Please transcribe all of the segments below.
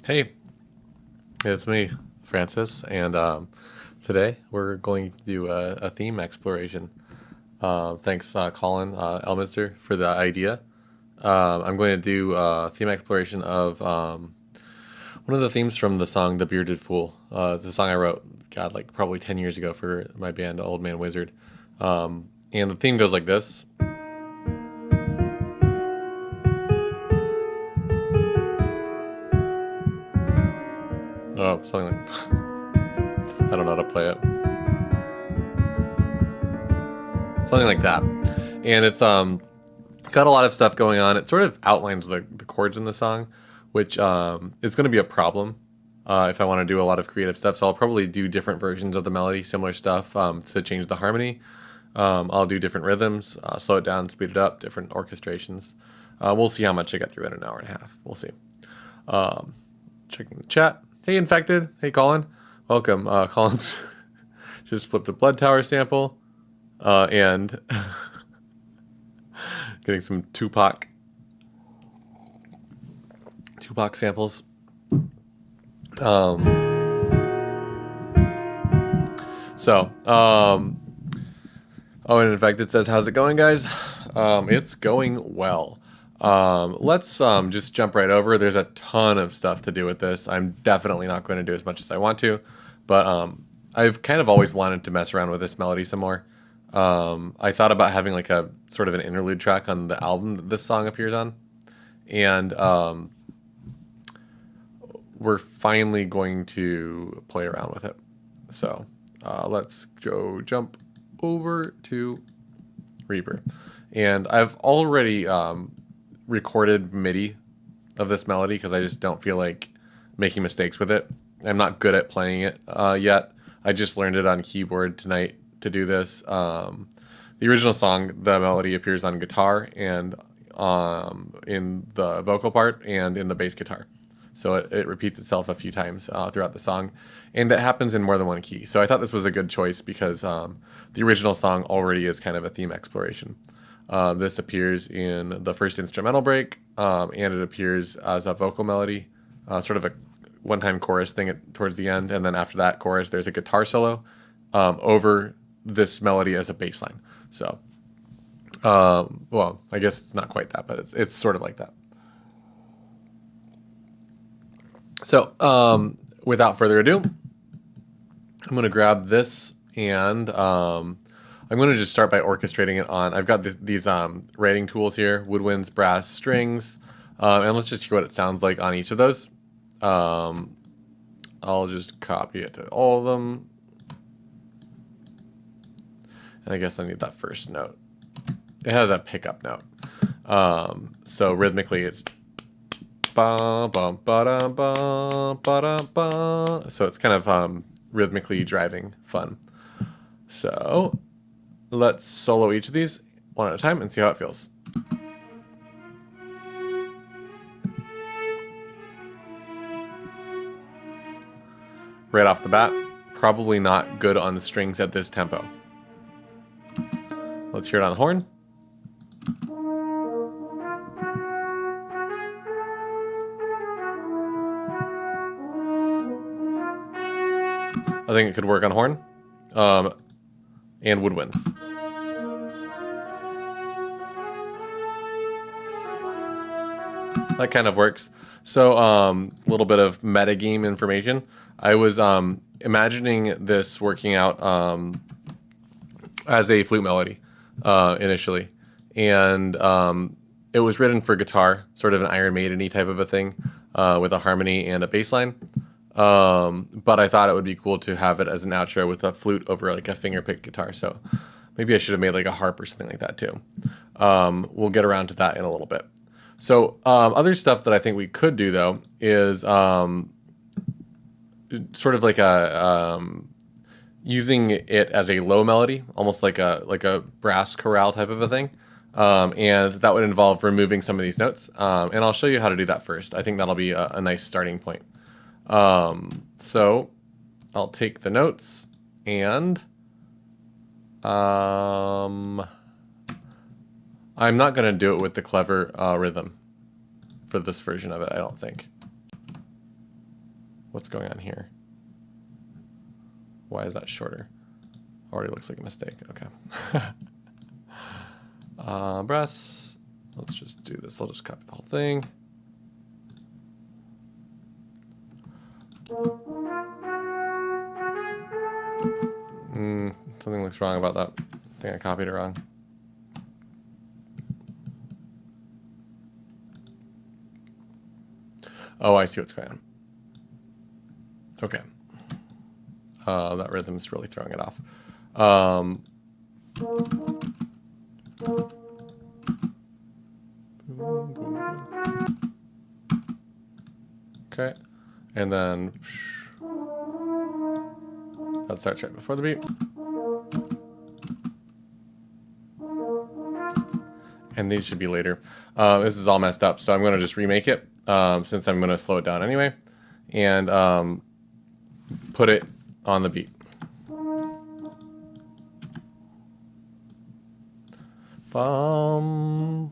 Hey, it's me, Francis, and today we're going to do a theme exploration. Thanks, Colin Elminster, for the idea. I'm going to do a theme exploration of one of the themes from the song "The Bearded Fool," the song I wrote, God, like probably 10 years ago for my band Old Man Wizard. And the theme goes like this. Oh, something like I don't know how to play it. Something like that. And it's got a lot of stuff going on. It sort of outlines the chords in the song, which is going to be a problem if I want to do a lot of creative stuff. So I'll probably do different versions of the melody, similar stuff to change the harmony. I'll do different rhythms, slow it down, speed it up, different orchestrations. We'll see how much I get through in an hour and a half. We'll see. Checking the chat. Hey, Infected. Hey, Colin. Welcome. Colin's just flipped a Blood Tower sample and getting some Tupac samples. Oh, and in fact, it says, "How's it going, guys?" It's going well. Let's just jump right over. There's a ton of stuff to do with this. I'm definitely not going to do as much as I want to, but I've kind of always wanted to mess around with this melody some more. I thought about having like a sort of an interlude track on the album that this song appears on, and we're finally going to play around with it. So let's go jump over to Reaper. And I've already recorded MIDI of this melody because I just don't feel like making mistakes with it. I'm not good at playing it yet. I just learned it on keyboard tonight to do this. The original song, the melody appears on guitar and in the vocal part and in the bass guitar. So it repeats itself a few times throughout the song, and that happens in more than one key. So I thought this was a good choice because the original song already is kind of a theme exploration. This appears in the first instrumental break, and it appears as a vocal melody, sort of a one-time chorus thing towards the end, and then after that chorus, there's a guitar solo over this melody as a bass line. So, well, I guess it's not quite that, but it's sort of like that. So, without further ado, I'm going to grab this and I'm going to just start by orchestrating it on. I've got these writing tools here, woodwinds, brass, strings, and let's just hear what it sounds like on each of those. I'll just copy it to all of them. And I guess I need that first note. It has a pickup note. So rhythmically it's ba ba ba da ba ba da ba. So it's kind of rhythmically driving fun. So let's solo each of these one at a time and see how it feels. Right off the bat, probably not good on the strings at this tempo. Let's hear it on the horn. I think it could work on horn and woodwinds. That kind of works. So a little bit of metagame information. I was imagining this working out as a flute melody initially. And it was written for guitar, sort of an Iron Maiden-y type of a thing with a harmony and a bass line. But I thought it would be cool to have it as an outro with a flute over like a fingerpicked guitar. So maybe I should have made like a harp or something like that too. We'll get around to that in a little bit. So other stuff that I think we could do though is sort of like a using it as a low melody, almost like a brass chorale type of a thing. And that would involve removing some of these notes. And I'll show you how to do that first. I think that'll be a nice starting point. So I'll take the notes and I'm not going to do it with the clever rhythm for this version of it, I don't think. What's going on here? Why is that shorter? Already looks like a mistake. Okay. Breasts. Let's just do this. I'll just copy the whole thing. Something looks wrong about that. I think I copied it wrong. Oh, I see what's going on. Okay. That rhythm's really throwing it off. Okay. And then that starts right before the beat. And these should be later. This is all messed up, so I'm going to just remake it since I'm going to slow it down anyway. And put it on the beat. And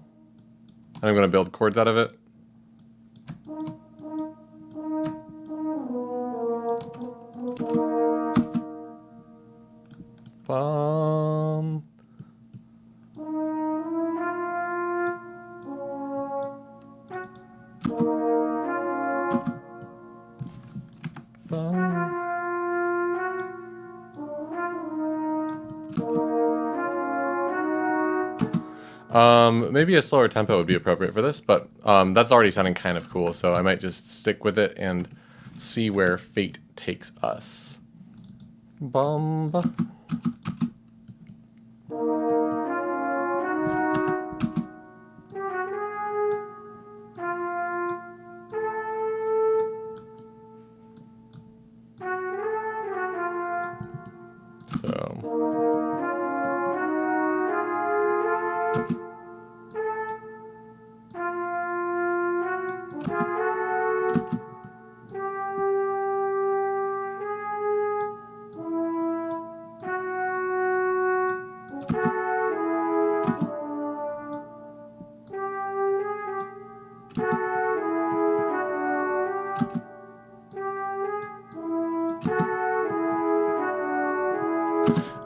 I'm going to build chords out of it. Maybe a slower tempo would be appropriate for this, but that's already sounding kind of cool, so I might just stick with it and see where fate takes us. Bum.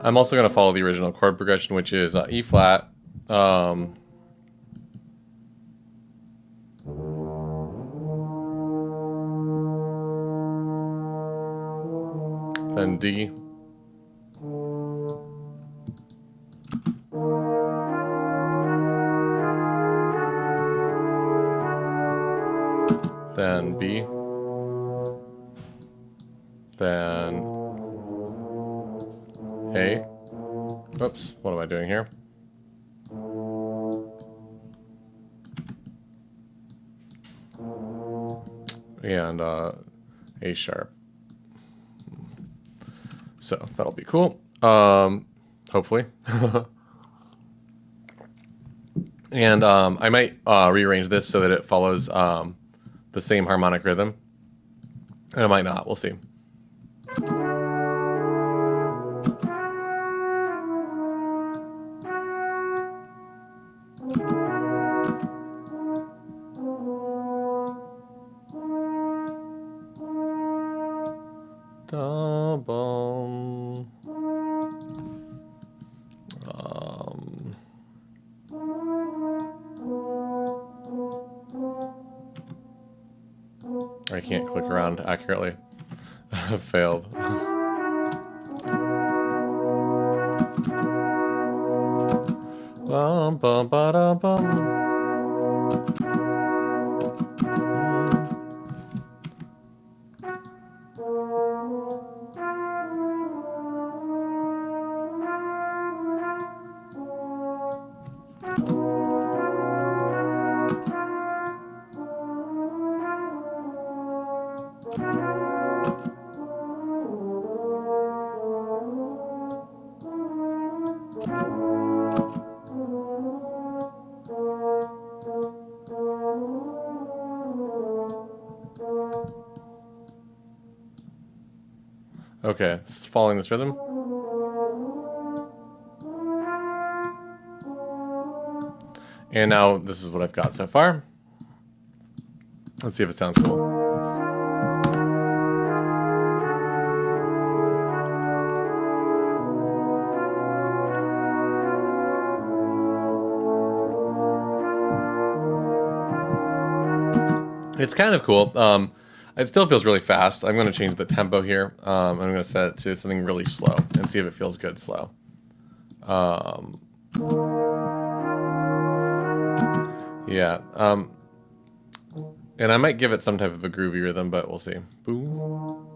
I'm also going to follow the original chord progression, which is E flat, then D, then B, then A. Oops, what am I doing here? And A sharp. So that'll be cool. Hopefully. And I might rearrange this so that it follows the same harmonic rhythm. And it might not. We'll see. I can't click around accurately. Failed. Bum, bum, ba, bum. Okay, it's following this rhythm. And now this is what I've got so far. Let's see if it sounds cool. It's kind of cool. It still feels really fast. I'm going to change the tempo here. I'm going to set it to something really slow and see if it feels good slow. Yeah. And I might give it some type of a groovy rhythm, but we'll see. Boom.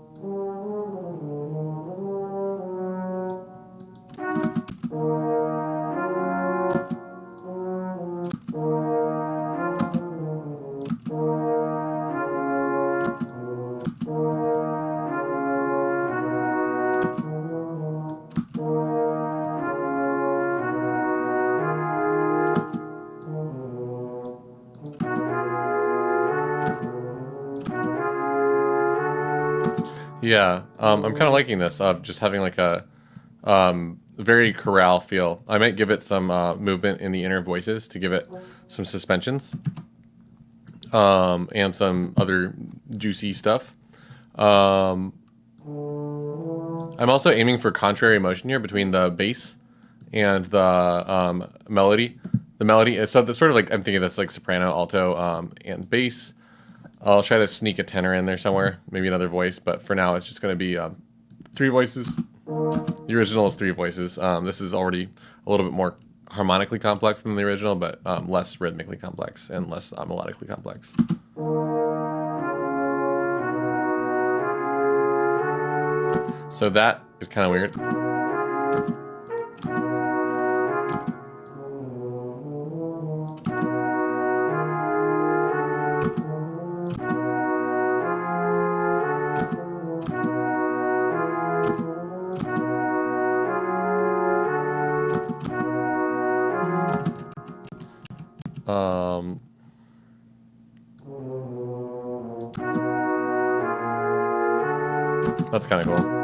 Yeah, I'm kind of liking this of just having like a very chorale feel. I might give it some movement in the inner voices to give it some suspensions and some other juicy stuff. I'm also aiming for contrary motion here between the bass and the melody. The melody is so sort of like I'm thinking that's like soprano, alto, and bass. I'll try to sneak a tenor in there somewhere, maybe another voice, but for now it's just going to be 3 voices. The original is 3 voices. This is already a little bit more harmonically complex than the original, but less rhythmically complex and less melodically complex. So that is kind of weird. That's kind of cool.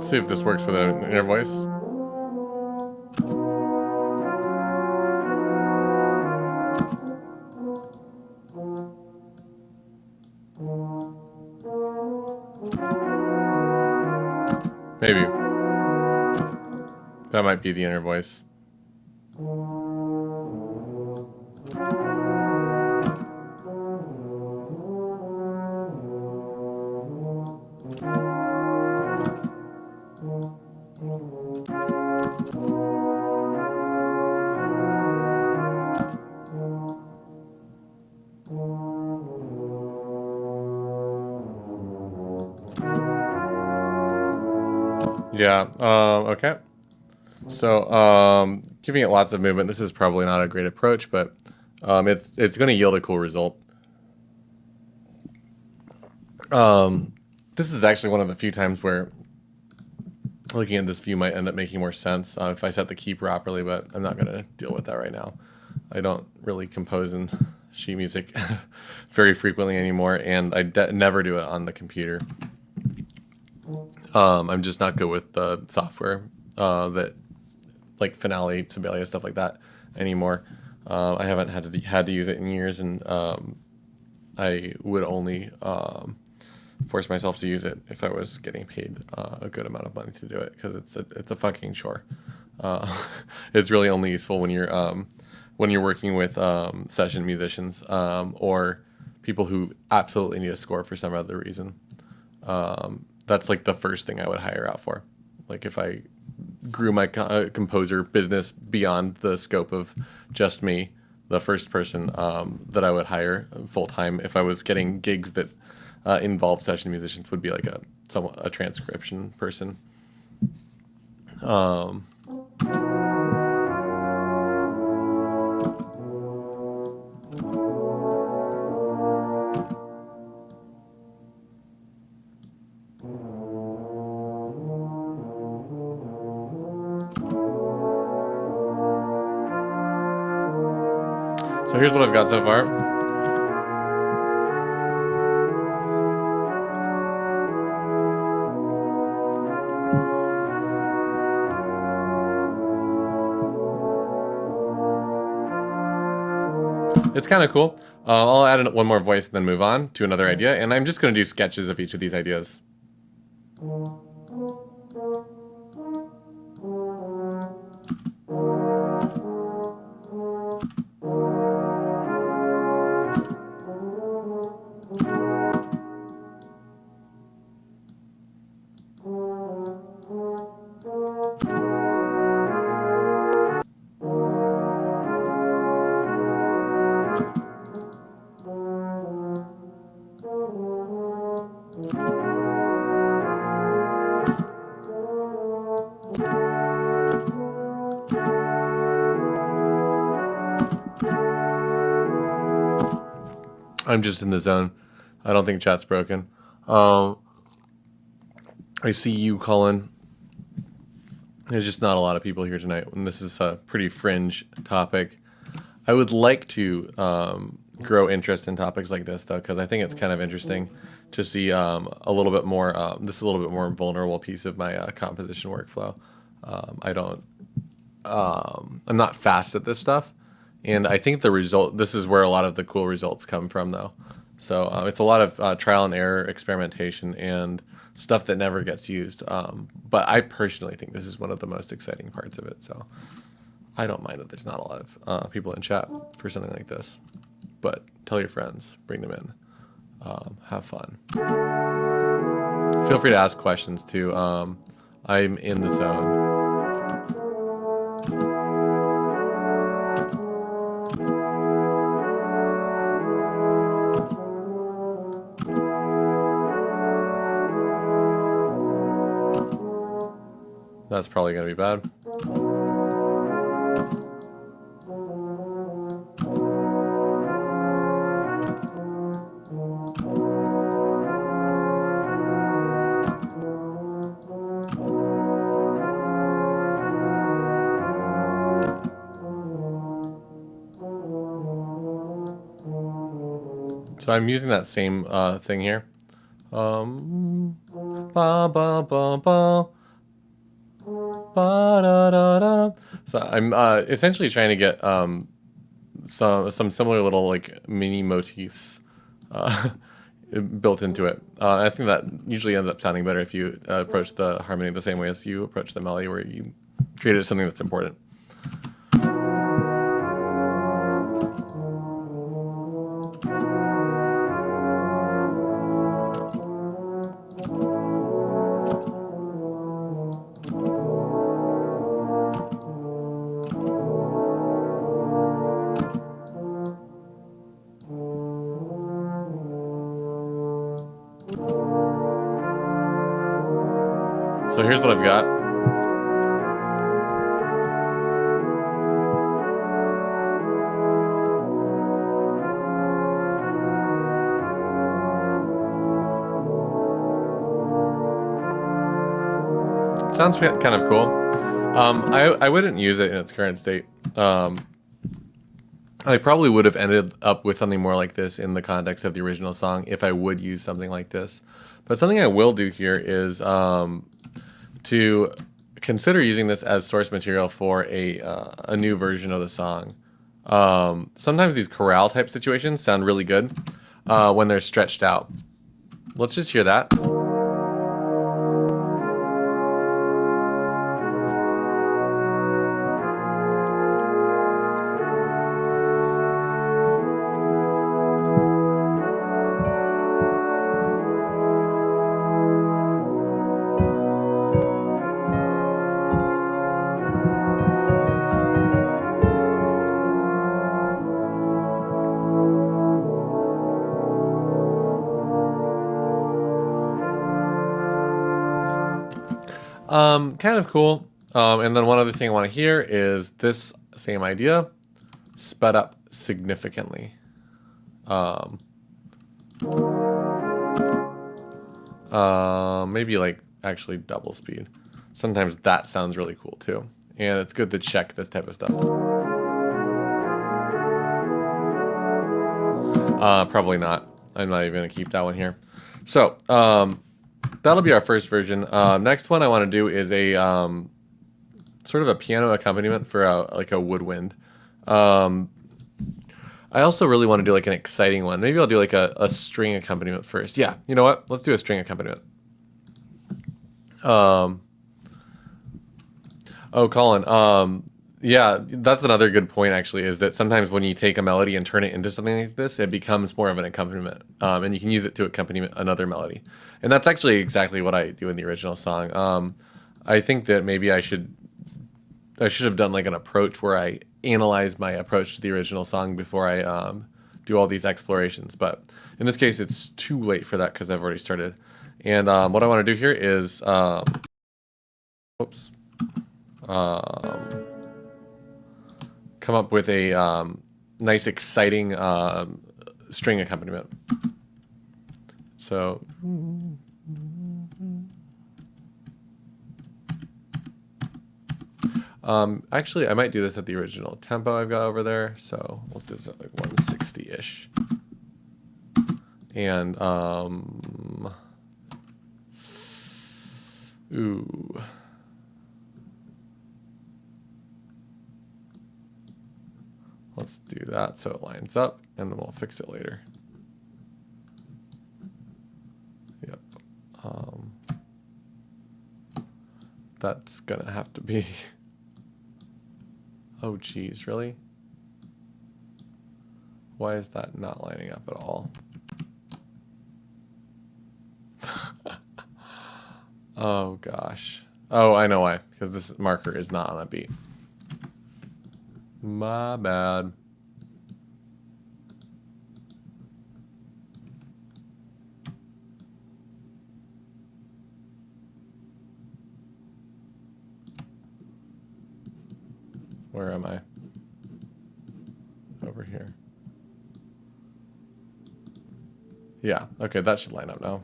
See if this works with an inner voice. Maybe. That might be the inner voice. Yeah, okay. So, giving it lots of movement, this is probably not a great approach, but it's going to yield a cool result. This is actually one of the few times where looking at this view might end up making more sense if I set the key properly, but I'm not going to deal with that right now. I don't really compose in sheet music very frequently anymore, and I never do it on the computer. I'm just not good with the software that, like Finale, Sibelius, stuff like that anymore. I haven't had to use it in years, and I would only force myself to use it if I was getting paid a good amount of money to do it, because it's a fucking chore. It's really only useful when you're working with session musicians or people who absolutely need a score for some other reason. That's like the first thing I would hire out for. Like if I grew my composer business beyond the scope of just me, the first person that I would hire full time if I was getting gigs that involved session musicians would be like a transcription person. Um, so here's what I've got so far. It's kind of cool. I'll add one more voice and then move on to another idea. And I'm just going to do sketches of each of these ideas. I'm just in the zone. I don't think chat's broken. I see you, Colin. There's just not a lot of people here tonight, and this is a pretty fringe topic. I would like to grow interest in topics like this, though, because I think it's kind of interesting to see a little bit more. This is a little bit more vulnerable piece of my composition workflow. I'm not fast at this stuff, and I think the result. This is where a lot of the cool results come from, though. So it's a lot of trial and error, experimentation, and stuff that never gets used. But I personally think this is one of the most exciting parts of it. So I don't mind that there's not a lot of people in chat for something like this. But tell your friends, bring them in, have fun. Feel free to ask questions too. I'm in the zone. That's probably going to be bad. So I'm using that same thing here. Ba ba ba ba. Ba-da-da-da. So I'm essentially trying to get some similar little like mini motifs built into it. I think that usually ends up sounding better if you approach the harmony the same way as you approach the melody, where you treat it as something that's important. So here's what I've got. Sounds kind of cool. I wouldn't use it in its current state. I probably would have ended up with something more like this in the context of the original song if I would use something like this. But something I will do here is to consider using this as source material for a new version of the song. Sometimes these chorale type situations sound really good when they're stretched out. Let's just hear that. Kind of cool. And then one other thing I want to hear is this same idea sped up significantly. Maybe like actually double speed. Sometimes that sounds really cool too. And it's good to check this type of stuff. Probably not. I'm not even going to keep that one here. So, that'll be our first version. Next one I want to do is a sort of a piano accompaniment for like a woodwind. I also really want to do like an exciting one. Maybe I'll do like a string accompaniment first. Yeah, you know what? Let's do a string accompaniment. Oh, Colin. Yeah, that's another good point actually, is that sometimes when you take a melody and turn it into something like this, it becomes more of an accompaniment. And you can use it to accompany another melody. And that's actually exactly what I do in the original song. I think that maybe I should have done like an approach where I analyze my approach to the original song before I do all these explorations. But in this case, it's too late for that because I've already started. And what I want to do here is, come up with a nice, exciting string accompaniment. So. Actually, I might do this at the original tempo I've got over there. So let's do this at like 160-ish. And, ooh. Let's do that so it lines up, and then we'll fix it later. Yep. That's gonna have to be... Oh, geez, really? Why is that not lining up at all? Oh, gosh. Oh, I know why. Because this marker is not on a beat. My bad. Where am I? Over here. Yeah, okay, that should line up now.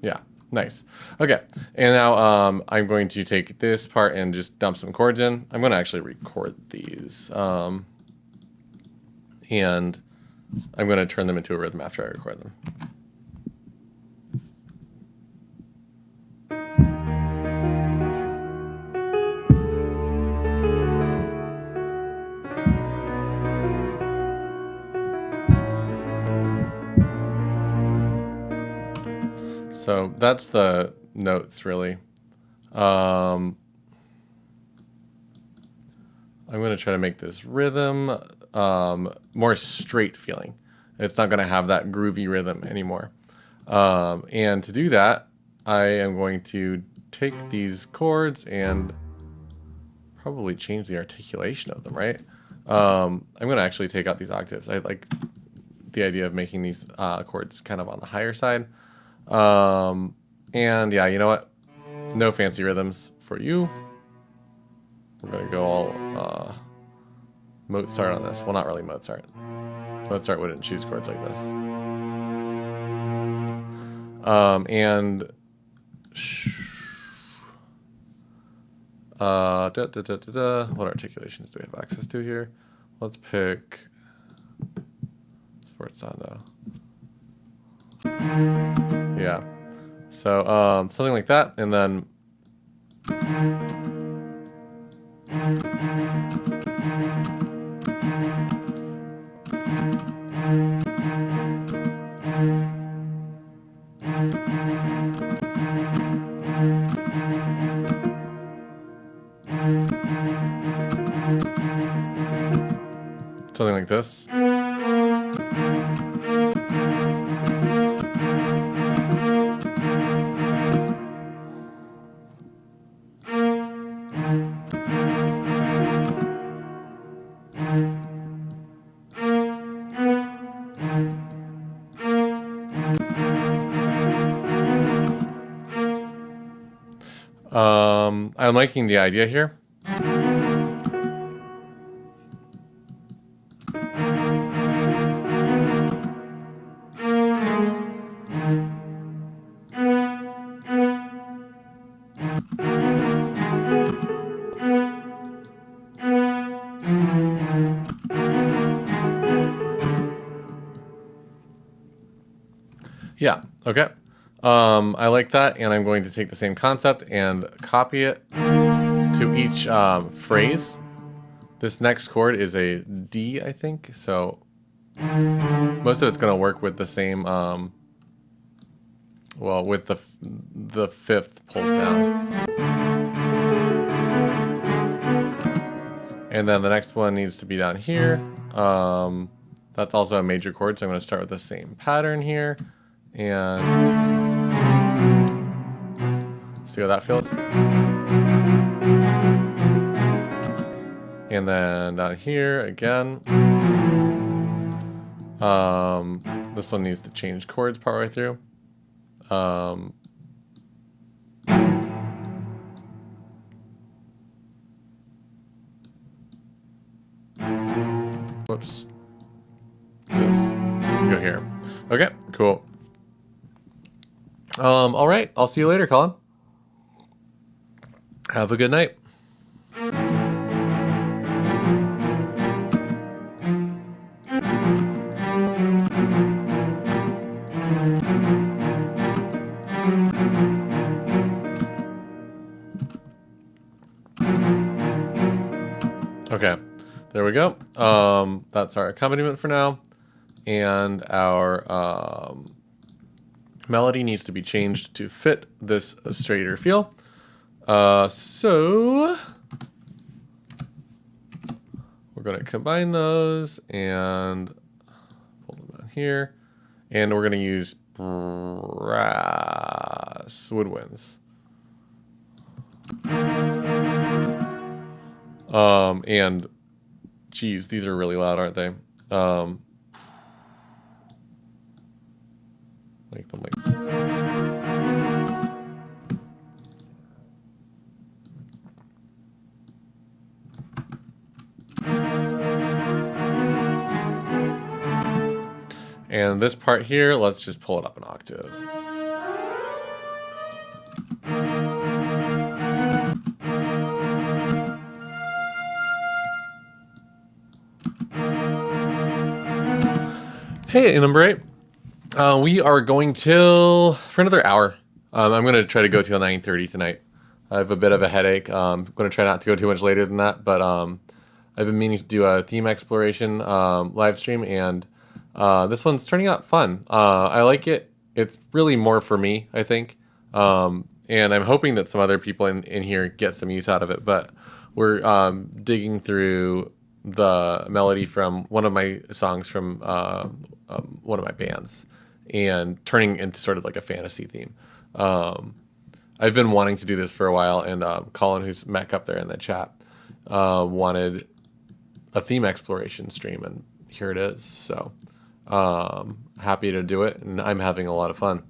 Yeah, nice. Okay, and now I'm going to take this part and just dump some chords in. I'm going to actually record these. And I'm going to turn them into a rhythm after I record them. So that's the notes, really. I'm going to try to make this rhythm more straight feeling. It's not going to have that groovy rhythm anymore. And to do that, I am going to take these chords and probably change the articulation of them, right? I'm going to actually take out these octaves. I like the idea of making these chords kind of on the higher side. And yeah, you know what? No fancy rhythms for you. We're going to go all Mozart on this. Well, not really Mozart. Mozart wouldn't choose chords like this. What articulations do we have access to here? Let's pick Sforzando. Yeah. So something like that, and then something like this. I'm liking the idea here. Yeah, okay. I like that, and I'm going to take the same concept and copy it to each phrase. This next chord is a D, I think, so most of it's going to work with the same, well, with the fifth pulled down. And then the next one needs to be down here. That's also a major chord, so I'm going to start with the same pattern here. And see how that feels. And then down here again. This one needs to change chords partway through. Whoops. This go here. Okay, cool. All right. I'll see you later, Colin. Have a good night. Okay, there we go. That's our accompaniment for now. And our melody needs to be changed to fit this straighter feel. So we're going to combine those and pull them down here. And we're going to use brass woodwinds. And geez, these are really loud, aren't they? Make them like. And this part here, let's just pull it up an octave. Hey, number 8. We are going till for another hour. I'm going to try to go till 9:30 tonight. I have a bit of a headache. I'm going to try not to go too much later than that, but I've been meaning to do a theme exploration live stream, and this one's turning out fun. I like it. It's really more for me, I think, and I'm hoping that some other people in here get some use out of it. But we're digging through the melody from one of my songs from one of my bands and turning into sort of like a fantasy theme. I've been wanting to do this for a while, and Colin, who's Mac up there in the chat, wanted a theme exploration stream, and here it is. So happy to do it, and I'm having a lot of fun.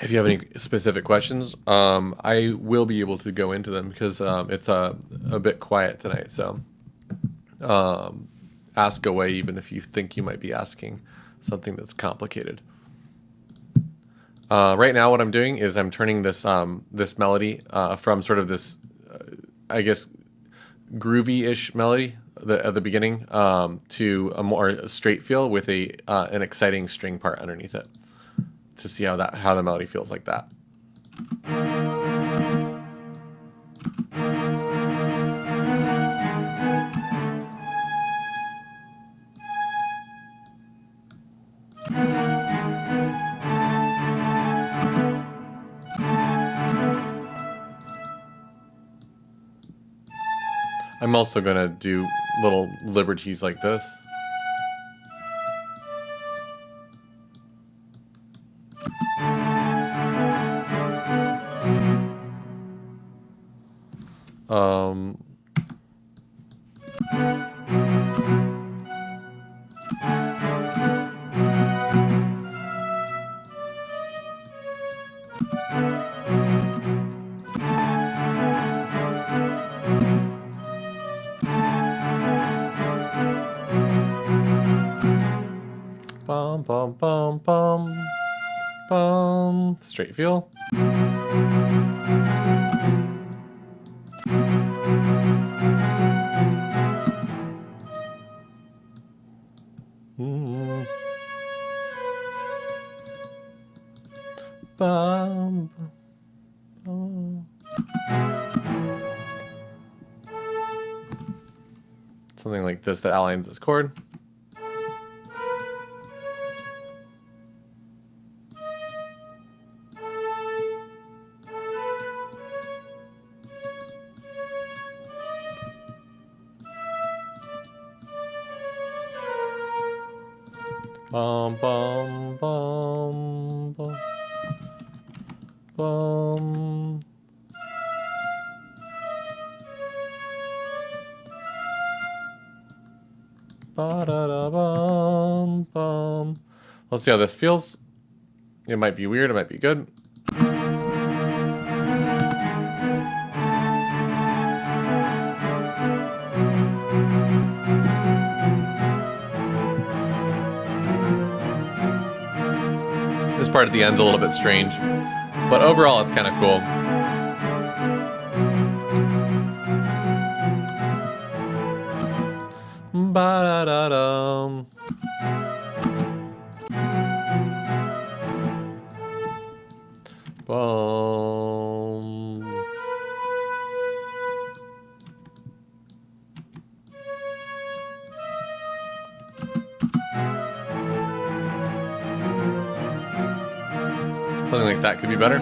If you have any specific questions, I will be able to go into them because it's a bit quiet tonight. So ask away, even if you think you might be asking something that's complicated. Right now, what I'm doing is I'm turning this this melody from sort of this, I guess, groovy-ish melody at the beginning to a more straight feel with an exciting string part underneath it, to see how the melody feels like that. I'm also going to do little liberties like this. Bum, bum, bum, bum. Bum. Straight feel. Bum, bum. Something like this that outlines this chord. Bum, bum, bum, bum. Bum. Ba-da-da-bum, bum. Let's see how this feels. It might be weird, it might be good. This part at the end's a little bit strange, but overall it's kind of cool. Ba-da-da-dum. Boom. Something like that could be better.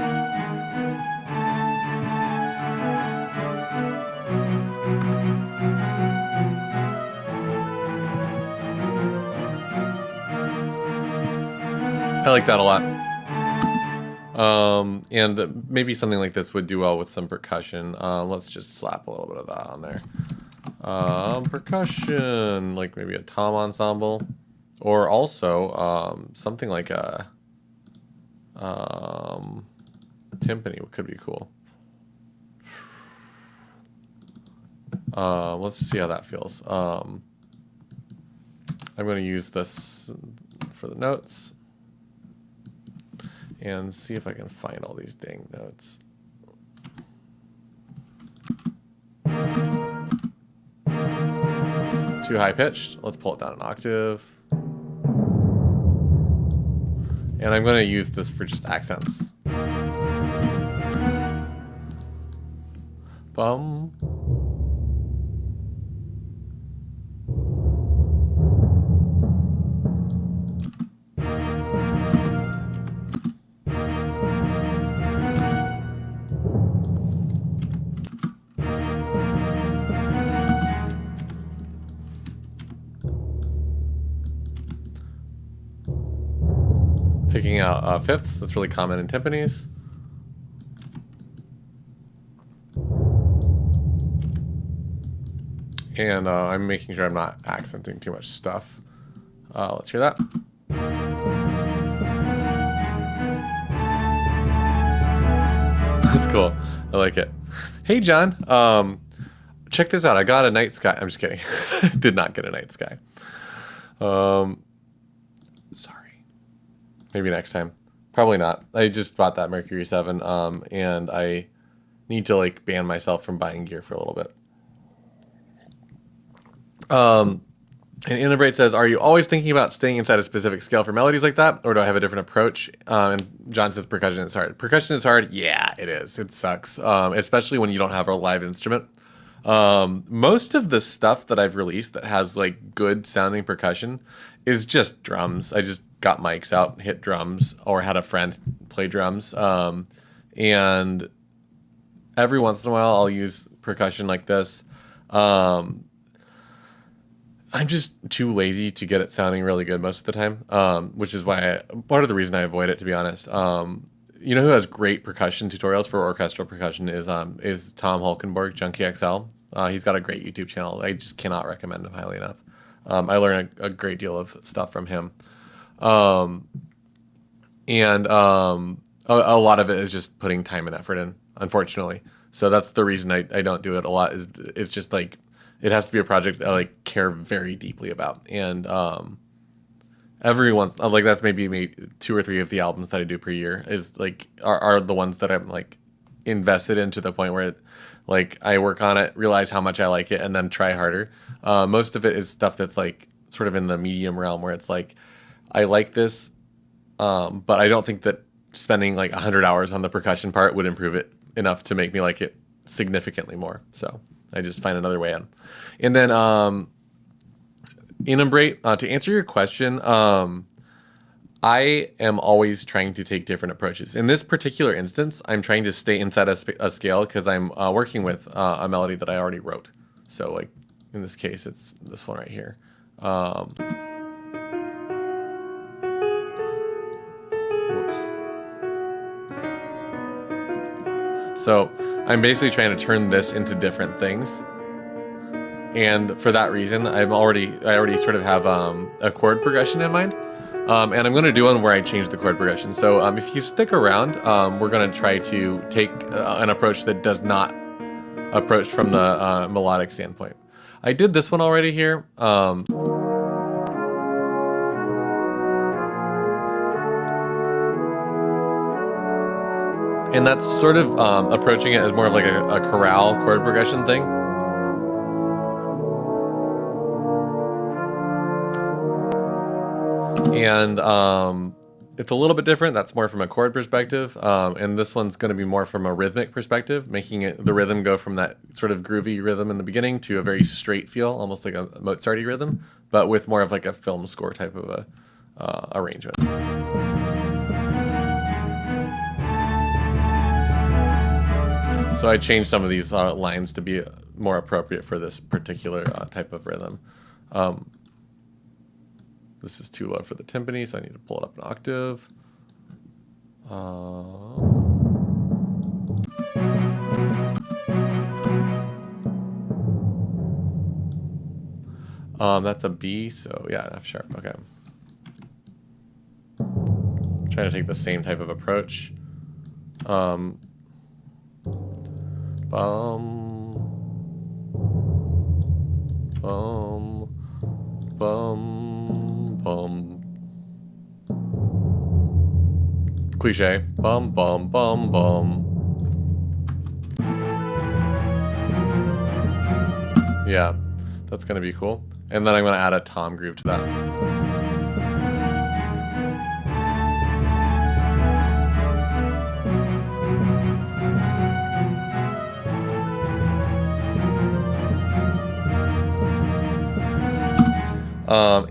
I like that a lot. And maybe something like this would do well with some percussion. Let's just slap a little bit of that on there. Percussion, like maybe a tom ensemble, or also something like a timpani could be cool. Let's see how that feels. I'm going to use this for the notes and see if I can find all these dang notes. Too high pitched. Let's pull it down an octave. And I'm going to use this for just accents. Bum. Picking out fifths, that's really common in timpanis. And I'm making sure I'm not accenting too much stuff. Let's hear that. That's cool. I like it. Hey, John. Check this out. I got a night sky. I'm just kidding. Did not get a night sky. Sorry. Maybe next time. Probably not. I just bought that Mercury 7, and I need to like ban myself from buying gear for a little bit. And Interbreak says, "Are you always thinking about staying inside a specific scale for melodies like that, or do I have a different approach?" And John says, "Percussion is hard." Percussion is hard. Yeah, it is. It sucks, especially when you don't have a live instrument. Most of the stuff that I've released that has like good sounding percussion is just drums. I just got mics out, hit drums, or had a friend play drums. And every once in a while I'll use percussion like this. I'm just too lazy to get it sounding really good most of the time, which is why part of the reason I avoid it, to be honest. You know who has great percussion tutorials for orchestral percussion is Tom Hulkenborg, Junkie XL. He's got a great YouTube channel. I just cannot recommend him highly enough. I learn a great deal of stuff from him. And a lot of it is just putting time and effort in, unfortunately. So that's the reason I don't do it a lot. Is it's just like it has to be a project I like care very deeply about. And every once, like that's maybe 2 or 3 of the albums that I do per year is like are the ones that I'm like invested in to the point where like I work on it, realize how much I like it, and then try harder. Most of it is stuff that's like sort of in the medium realm where it's like I like this, but I don't think that spending like 100 hours on the percussion part would improve it enough to make me like it significantly more. So I just find another way in. And then Inumbrate, to answer your question, I am always trying to take different approaches. In this particular instance, I'm trying to stay inside a scale because I'm working with a melody that I already wrote. So like in this case, it's this one right here. Whoops. So I'm basically trying to turn this into different things. And for that reason, I already sort of have a chord progression in mind. And I'm going to do one where I change the chord progression. So if you stick around, we're going to try to take an approach that does not approach from the melodic standpoint. I did this one already here. And that's sort of approaching it as more of like a chorale chord progression thing. And it's a little bit different. That's more from a chord perspective. And this one's going to be more from a rhythmic perspective, making the rhythm go from that sort of groovy rhythm in the beginning to a very straight feel, almost like a Mozarty rhythm, but with more of like a film score type of a arrangement. So I changed some of these lines to be more appropriate for this particular type of rhythm. This is too low for the timpani, so I need to pull it up an octave. That's a B, so yeah, F sharp, okay. Trying to take the same type of approach. Bum, bum, bum, bum. Cliche. Bum, bum, bum, bum. Yeah, that's gonna be cool. And then I'm gonna add a tom groove to that.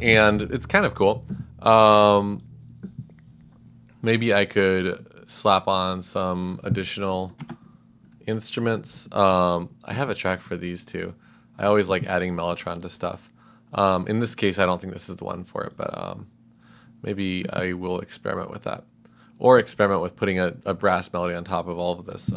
And it's kind of cool. Maybe I could slap on some additional instruments. I have a track for these too. I always like adding mellotron to stuff. In this case, I don't think this is the one for it, but maybe I will experiment with that. Or experiment with putting a brass melody on top of all of this.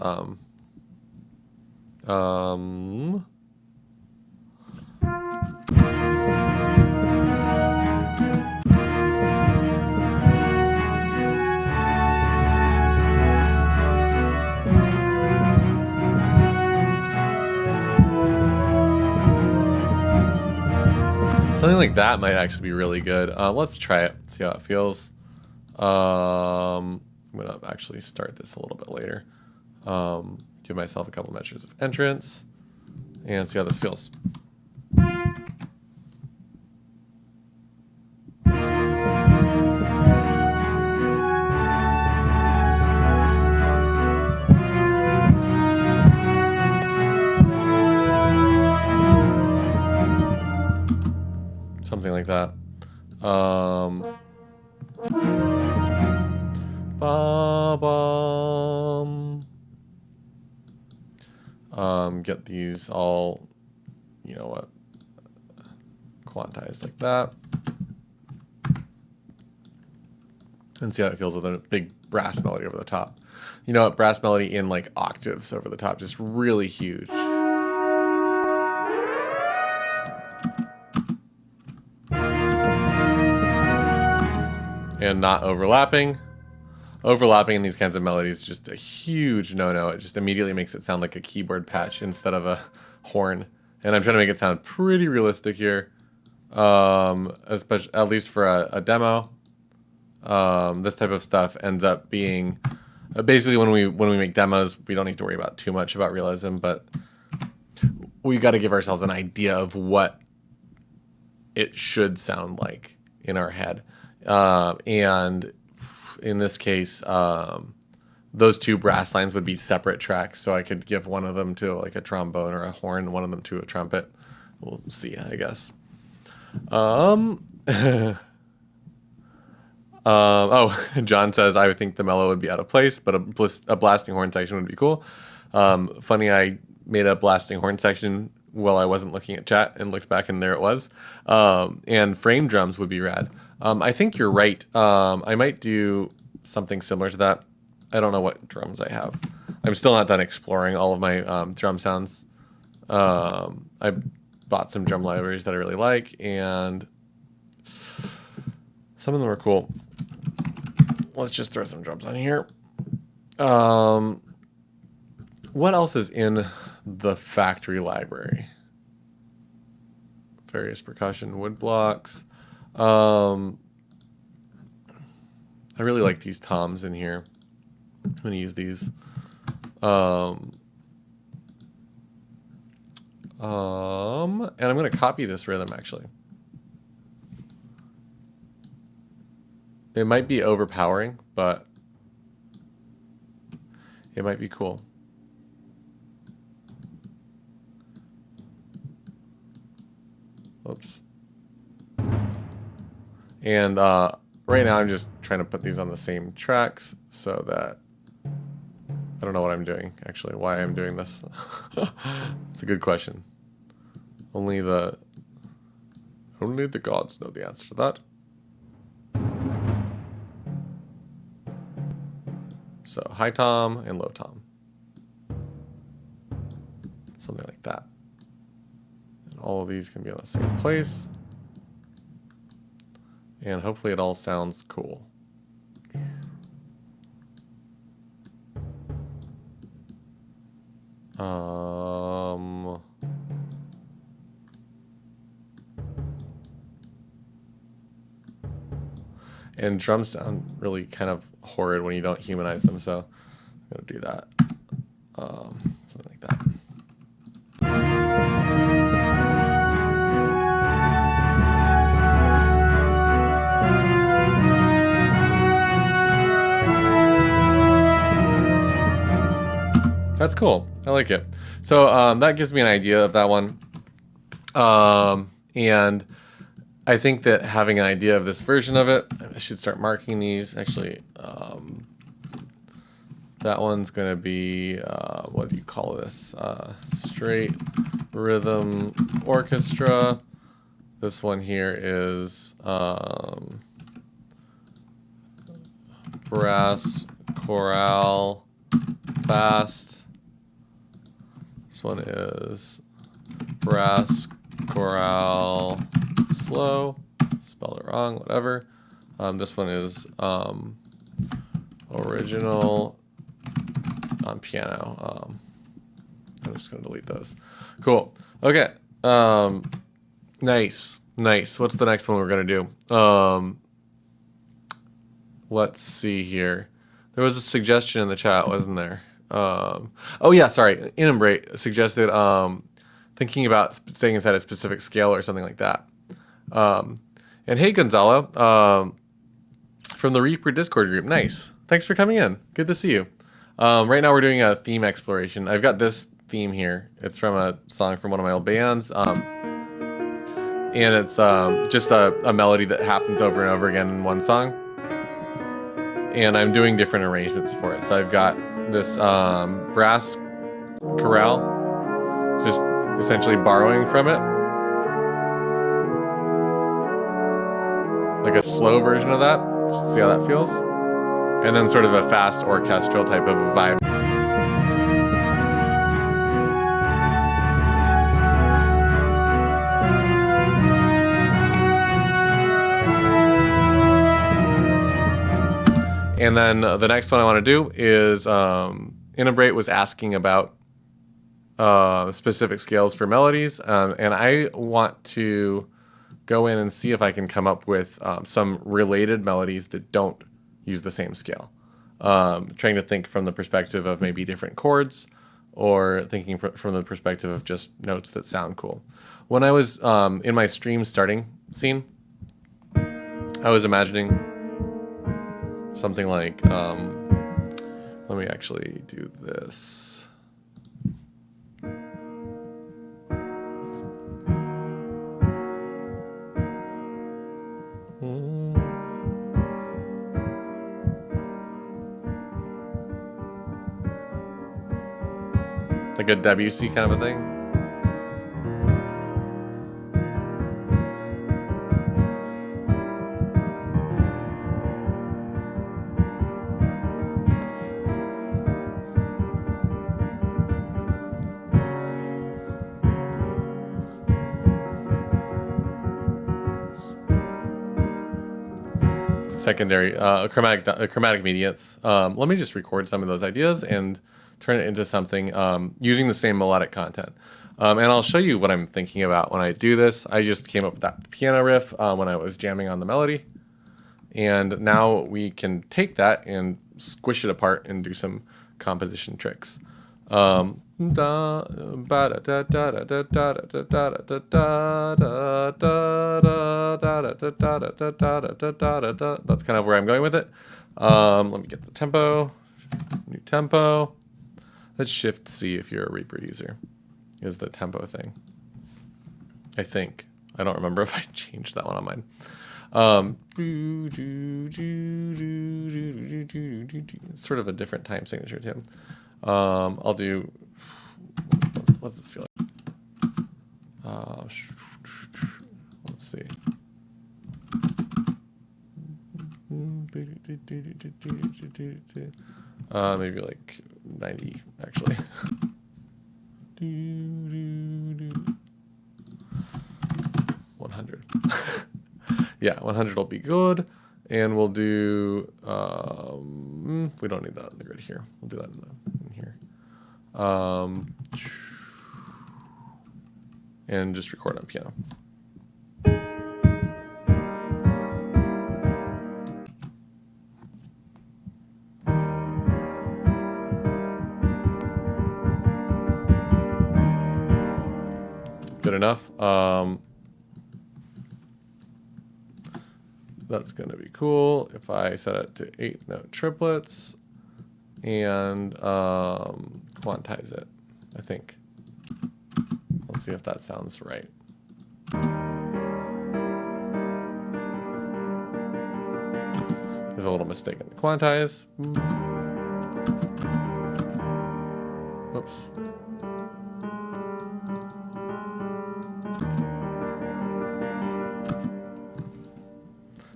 Something like that might actually be really good. Let's try it, see how it feels. I'm gonna actually start this a little bit later. Give myself a couple measures of entrance and see how this feels. Something like that. Get these all, you know what, quantized like that. And see how it feels with a big brass melody over the top. You know what, brass melody in like octaves over the top, just really huge. And not overlapping. Overlapping in these kinds of melodies is just a huge no-no. It just immediately makes it sound like a keyboard patch instead of a horn. And I'm trying to make it sound pretty realistic here. especially at least for a demo. This type of stuff ends up being basically when we make demos, we don't need to worry about too much about realism, but we got to give ourselves an idea of what it should sound like in our head. And in this case, those two brass lines would be separate tracks. So I could give one of them to like a trombone or a horn, one of them to a trumpet. We'll see, I guess. Oh, John says, I would think the mellow would be out of place, but a blasting horn section would be cool. Funny, I made a blasting horn section while I wasn't looking at chat and looked back and there it was. And frame drums would be rad. I think you're right. I might do something similar to that. I don't know what drums I have. I'm still not done exploring all of my drum sounds. I bought some drum libraries that I really like, and some of them are cool. Let's just throw some drums on here. What else is in the factory library? Various percussion wood blocks. I really like these toms in here. I'm going to use these. And I'm going to copy this rhythm, actually. It might be overpowering, but it might be cool. Oops. And right now I'm just trying to put these on the same tracks so that I don't know what I'm doing, actually, why I'm doing this. It's a good question. Only the gods know the answer to that. So high tom and low tom. Something like that. And all of these can be in the same place. And hopefully it all sounds cool. And drums sound really kind of horrid when you don't humanize them, so I'm going to do that. Something like that. That's cool. I like it. So that gives me an idea of that one. And I think that having an idea of this version of it, I should start marking these. Actually, that one's going to be, what do you call this? Straight rhythm orchestra. This one here is brass chorale fast. This one is brass chorale slow. Spelled it wrong, whatever. This one is original on piano. I'm just going to delete those. Cool. Okay. Nice. What's the next one we're going to do? Let's see here. There was a suggestion in the chat, wasn't there? Oh yeah, sorry. Inumbrate suggested thinking about things at a specific scale or something like that. And hey, Gonzalo, from the Reaper Discord group. Nice. Thanks for coming in. Good to see you. Right now we're doing a theme exploration. I've got this theme here. It's from a song from one of my old bands. And it's just a melody that happens over and over again in one song. And I'm doing different arrangements for it. So I've got this brass chorale, just essentially borrowing from it. Like a slow version of that. Just see how that feels. And then sort of a fast orchestral type of vibe. And then the next one I want to do is Inumbrate was asking about specific scales for melodies. And I want to go in and see if I can come up with some related melodies that don't use the same scale. Trying to think from the perspective of maybe different chords, or thinking from the perspective of just notes that sound cool. When I was in my stream starting scene, I was imagining something like, let me actually do this. Like a Debussy kind of a thing. Secondary chromatic mediates. Let me just record some of those ideas and turn it into something using the same melodic content. And I'll show you what I'm thinking about when I do this. I just came up with that piano riff when I was jamming on the melody. And now we can take that and squish it apart and do some composition tricks. That's kind of where I'm going with it. Let me get the tempo, new tempo. Let's shift C if you're a Reaper user, is the tempo thing. I think. I don't remember if I changed that one on mine. It's sort of a different time signature too. I'll do, what's this feel like? Let's see. Maybe like 90 actually. 100. Yeah, 100 will be good. And we'll do, we don't need that in the grid here. We'll do that in here. And just record on piano. Good enough. That's going to be cool if I set it to 8-note triplets and quantize it, I think. Let's see if that sounds right. There's a little mistake in the quantize. Whoops.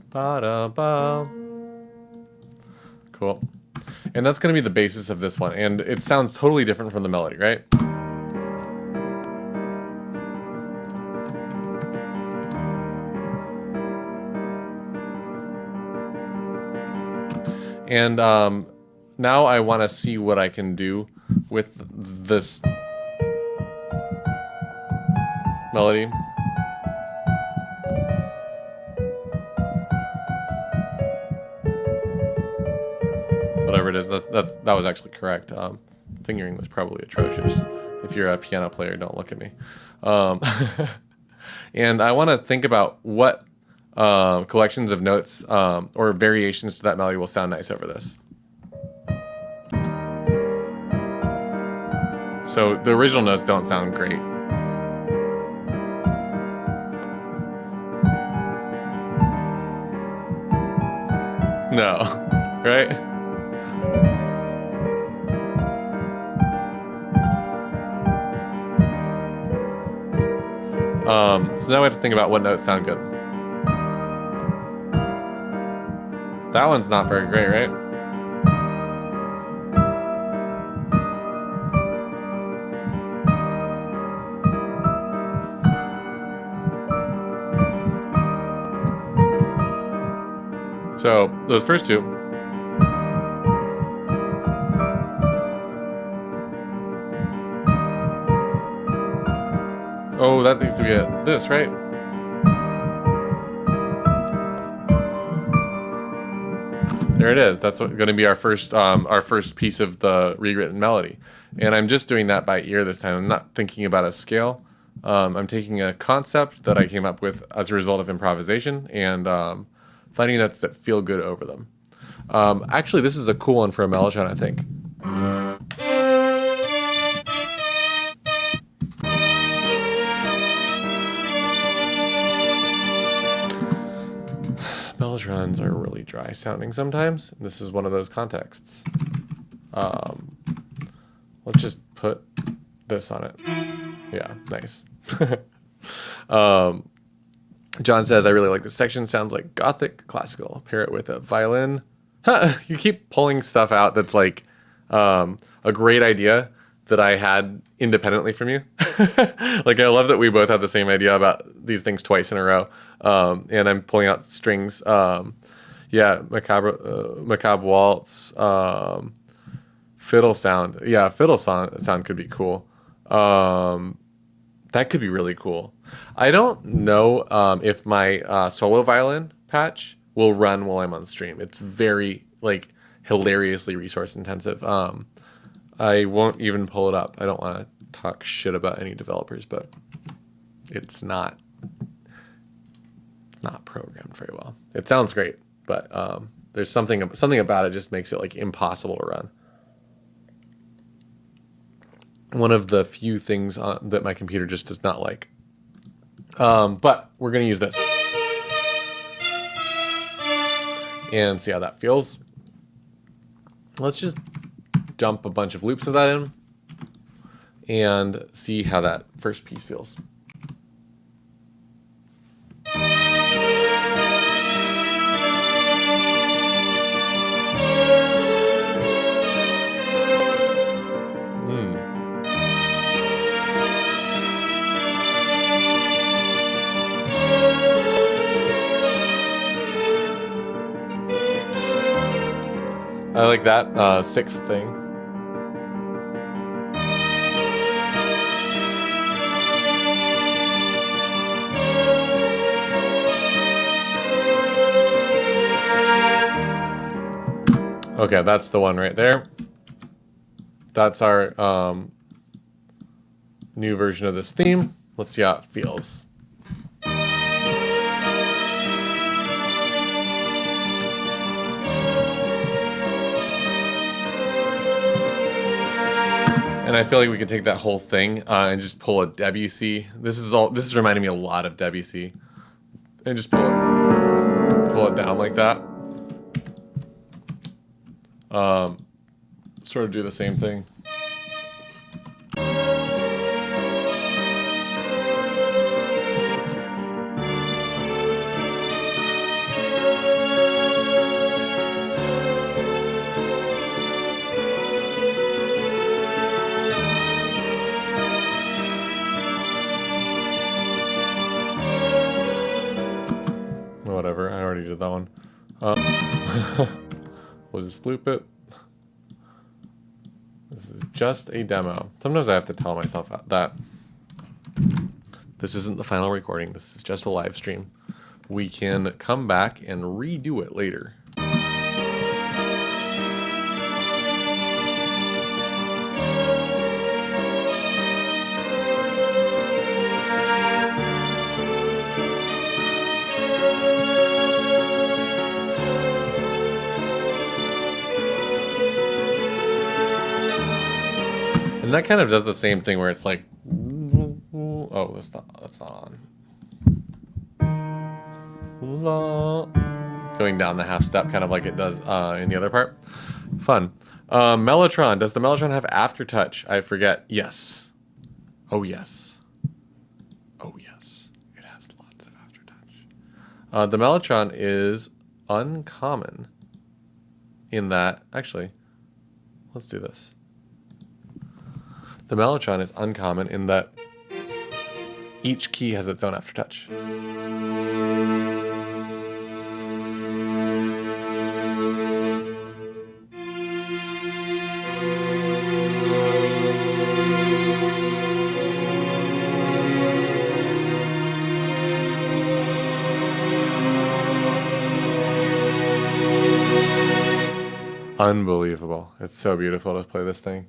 Ba-da-ba. Cool. And that's going to be the basis of this one. And it sounds totally different from the melody, right? And now I want to see what I can do with this melody. Whatever it is, that was actually correct. Fingering was probably atrocious. If you're a piano player, don't look at me. And I want to think about what collections of notes or variations to that melody will sound nice over this. So the original notes don't sound great. No, right? So now we have to think about what notes sound good. That one's not very great, right? So those first two. Oh, that needs to be this, right? There it is. That's going to be our first piece of the rewritten melody. And I'm just doing that by ear this time. I'm not thinking about a scale. I'm taking a concept that I came up with as a result of improvisation and finding notes that feel good over them. Actually, this is a cool one for a mellotron, I think. Mellotrons are really dry sounding sometimes. This is one of those contexts. Let's just put this on it. Yeah, nice. John says, I really like this section. Sounds like gothic classical. Pair it with a violin. You keep pulling stuff out that's like a great idea that I had independently from you. Like, I love that we both had the same idea about these things twice in a row. And I'm pulling out strings. Yeah, macabre waltz, fiddle sound. Yeah, fiddle sound could be cool. That could be really cool. I don't know if my solo violin patch will run while I'm on stream. It's very, like, hilariously resource intensive. I won't even pull it up. I don't want to talk shit about any developers, but it's not programmed very well. It sounds great, but there's something about it just makes it like impossible to run. One of the few things that my computer just does not like. But we're going to use this and see how that feels. Let's just dump a bunch of loops of that in and see how that first piece feels. I like that sixth thing. Okay, that's the one right there. That's our new version of this theme. Let's see how it feels. And I feel like we could take that whole thing and just pull a Debussy. This is reminding me a lot of Debussy. And just pull it down like that. Sort of do the same thing. Whatever, I already did that one. We'll just loop it. This is just a demo. Sometimes I have to tell myself that this isn't the final recording. This is just a live stream. We can come back and redo it later. And that kind of does the same thing where it's like, oh, that's not on. Going down the half step, kind of like it does in the other part. Fun. Mellotron. Does the Mellotron have aftertouch? I forget. Yes. Oh, yes. Oh, yes. It has lots of aftertouch. The Mellotron is uncommon in that, actually, let's do this. The Mellotron is uncommon in that each key has its own aftertouch. unbelievable. It's so beautiful to play this thing.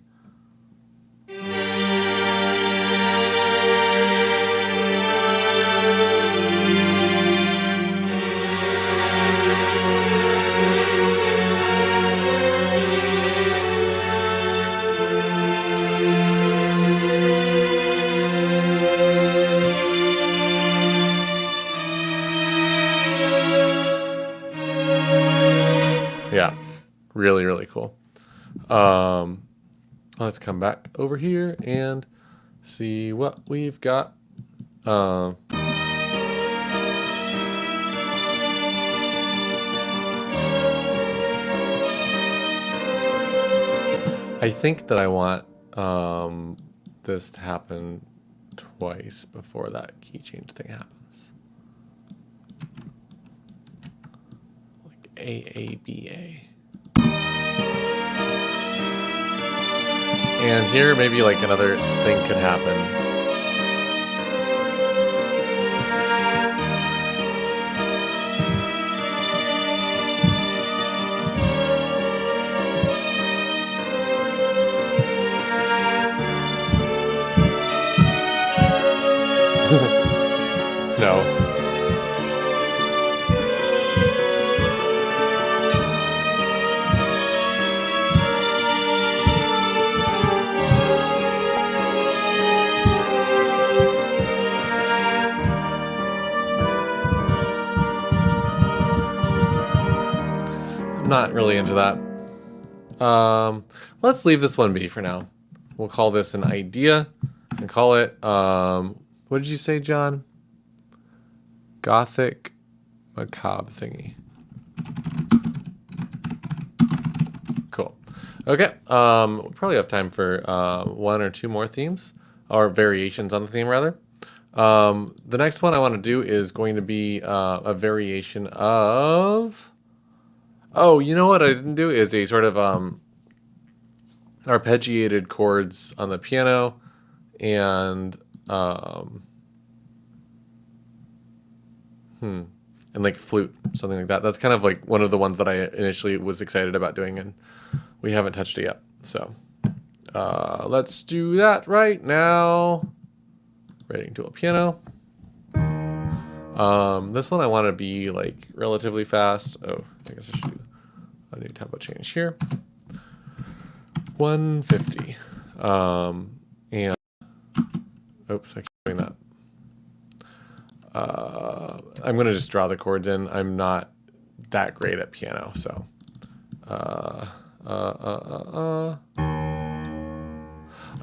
Yeah, really, really cool. Let's come back over here and see what we've got. I think that I want this to happen twice before that key change thing happens. Like AABA. And here maybe like another thing could happen. No. I'm not really into that. Let's leave this one be for now. We'll call this an idea and call it, what did you say, John? Gothic macabre thingy. Cool. Okay. We probably have time for one or two more themes, or variations on the theme, rather. The next one I want to do is going to be a variation of... Oh, you know what I didn't do is a sort of arpeggiated chords on the piano and and like flute, something like that. That's kind of like one of the ones that I initially was excited about doing, and we haven't touched it yet. So let's do that right now. Writing to a piano. This one I want to be like relatively fast. Oh, I guess I should do a new tempo change here. 150. And oops, I keep doing that. I'm gonna just draw the chords in. I'm not that great at piano, so.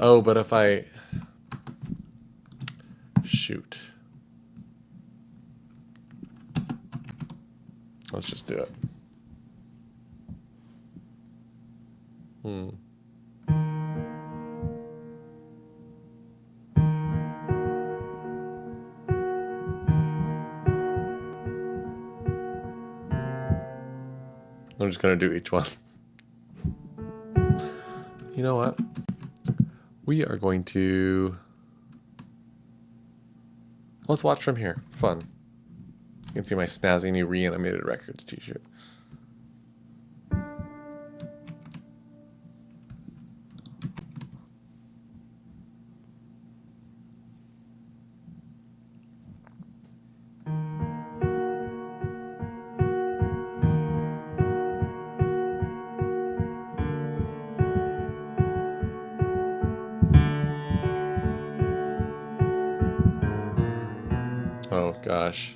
Oh, but if I shoot. Let's just do it. I'm just going to do each one. You know what? We are going to... Let's watch from here. Fun. You can see my snazzy new Reanimated Records t-shirt. Oh, gosh.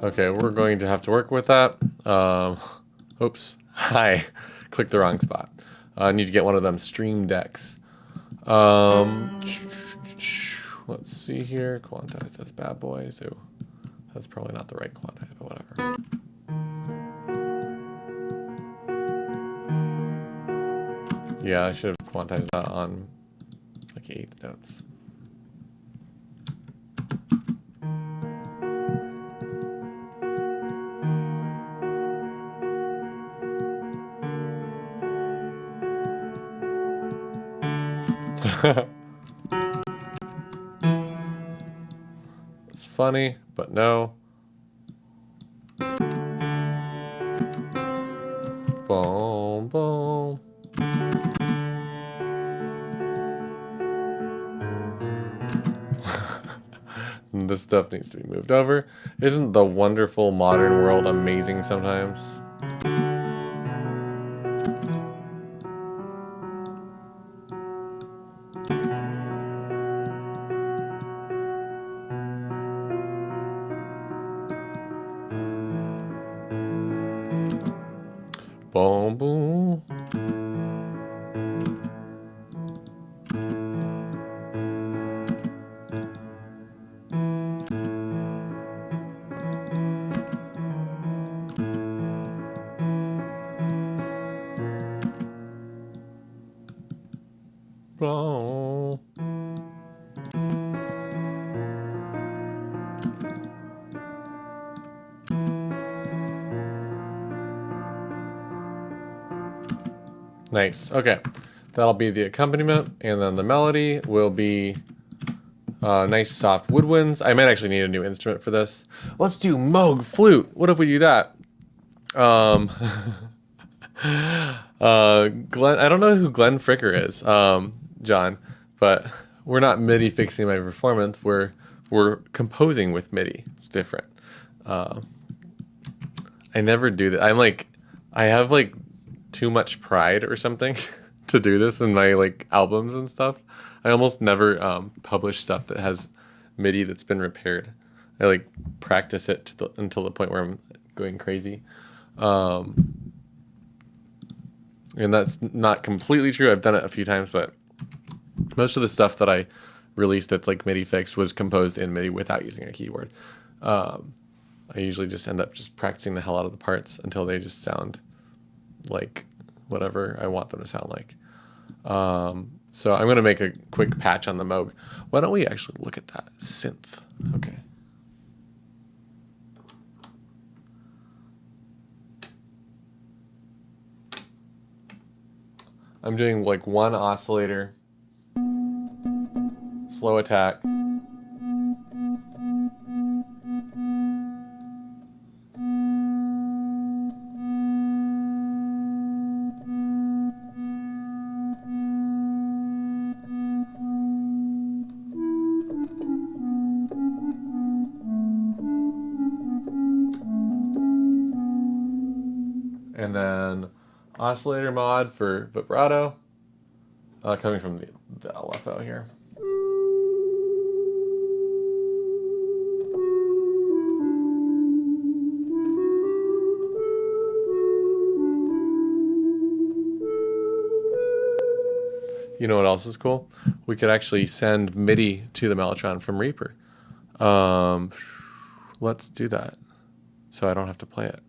Okay, we're going to have to work with that. Oops. Hi. Clicked the wrong spot. I need to get one of them Stream Decks. Let's see here. Quantize those bad boys. Ooh, that's probably not the right quantize, but whatever. Yeah, I should have quantized that on like 8 notes. It's funny, but no. Boom, boom. This stuff needs to be moved over. Isn't the wonderful modern world amazing sometimes? Boom, boom. Boom. Nice. Okay. That'll be the accompaniment, and then the melody will be nice soft woodwinds. I might actually need a new instrument for this. Let's do Moog flute. What if we do that? Glenn, I don't know who Glenn Fricker is, John, but we're not MIDI fixing my performance. We're composing with MIDI. It's different. I never do that. I have like too much pride or something to do this in my like albums and stuff. I almost never publish stuff that has MIDI that's been repaired. I like practice it until the point where I'm going crazy. And that's not completely true. I've done it a few times, but most of the stuff that I released that's like MIDI fixed was composed in MIDI without using a keyboard. I usually just end up just practicing the hell out of the parts until they just sound like whatever I want them to sound like. So I'm going to make a quick patch on the Moog. Why don't we actually look at that synth? Okay. I'm doing like one oscillator, slow attack. And then oscillator mod for vibrato, coming from the LFO here. You know what else is cool? We could actually send MIDI to the Mellotron from Reaper. Let's do that so I don't have to play it.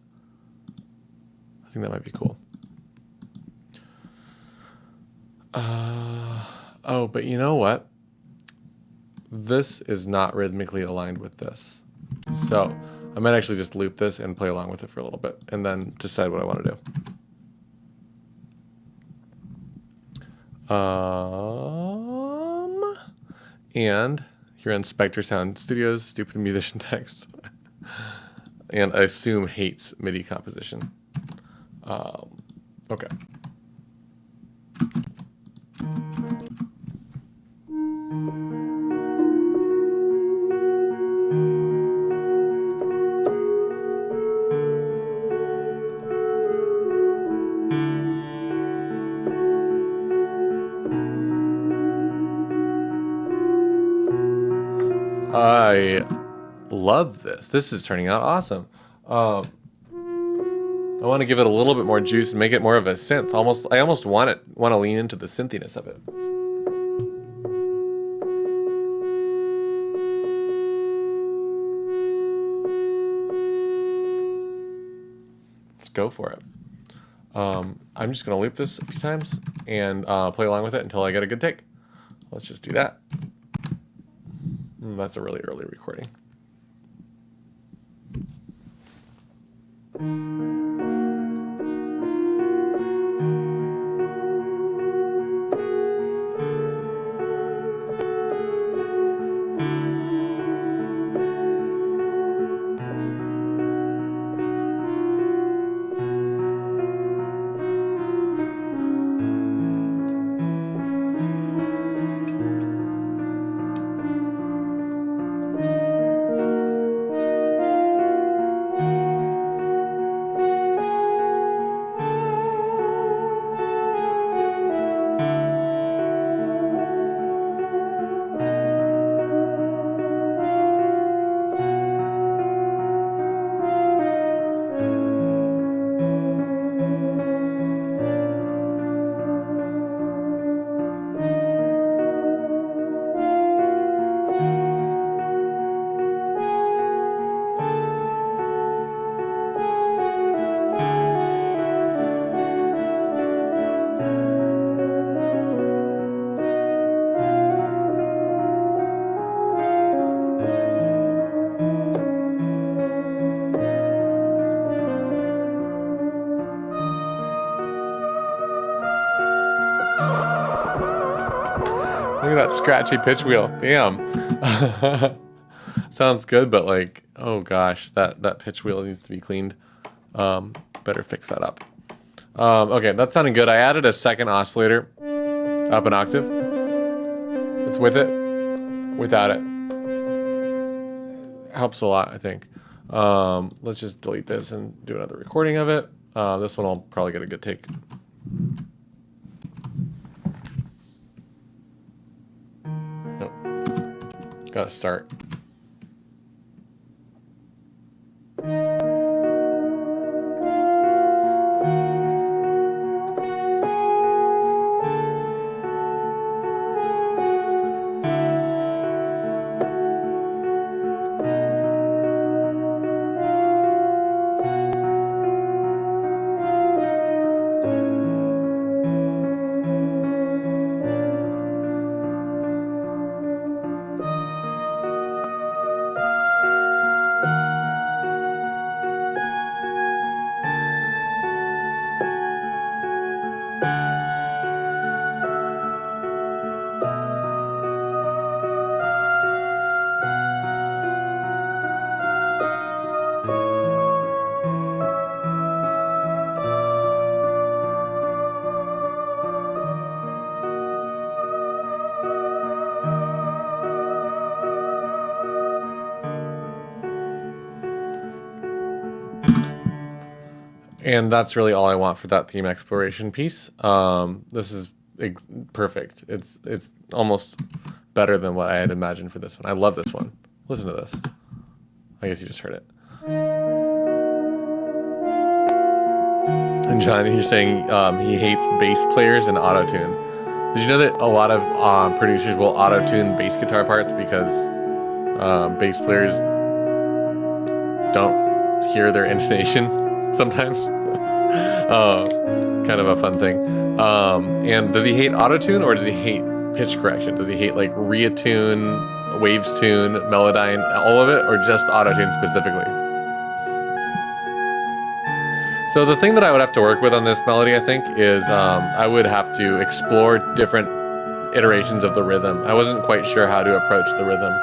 I think that might be cool. Oh, but you know what? This is not rhythmically aligned with this. So I might actually just loop this and play along with it for a little bit and then decide what I want to do. And here on Spectre Sound Studios, stupid musician text. And I assume hates MIDI composition. Okay. I love this. This is turning out awesome. I want to give it a little bit more juice and make it more of a synth. I almost want to lean into the synthiness of it. Let's go for it. I'm just going to loop this a few times and play along with it until I get a good take. Let's just do that. That's a really early recording. that scratchy pitch wheel. Damn. Sounds good, but like, oh gosh, that pitch wheel needs to be cleaned. Better fix that up. Okay, that's sounding good. I added a second oscillator up an octave. It's with it, without it. Helps a lot, I think. Let's just delete this and do another recording of it. This one I'll probably get a good take. Nope. Gotta start. And that's really all I want for that theme exploration piece. This is perfect. It's almost better than what I had imagined for this one. I love this one. Listen to this. I guess you just heard it. And John, you're saying he hates bass players and auto-tune. Did you know that a lot of producers will auto-tune bass guitar parts because bass players don't hear their intonation sometimes? Kind of a fun thing. And does he hate auto-tune or does he hate pitch correction? Does he hate like Reatune, Waves Tune, Melodyne, all of it, or just auto-tune specifically? So the thing that I would have to work with on this melody, I think, is I would have to explore different iterations of the rhythm. I wasn't quite sure how to approach the rhythm.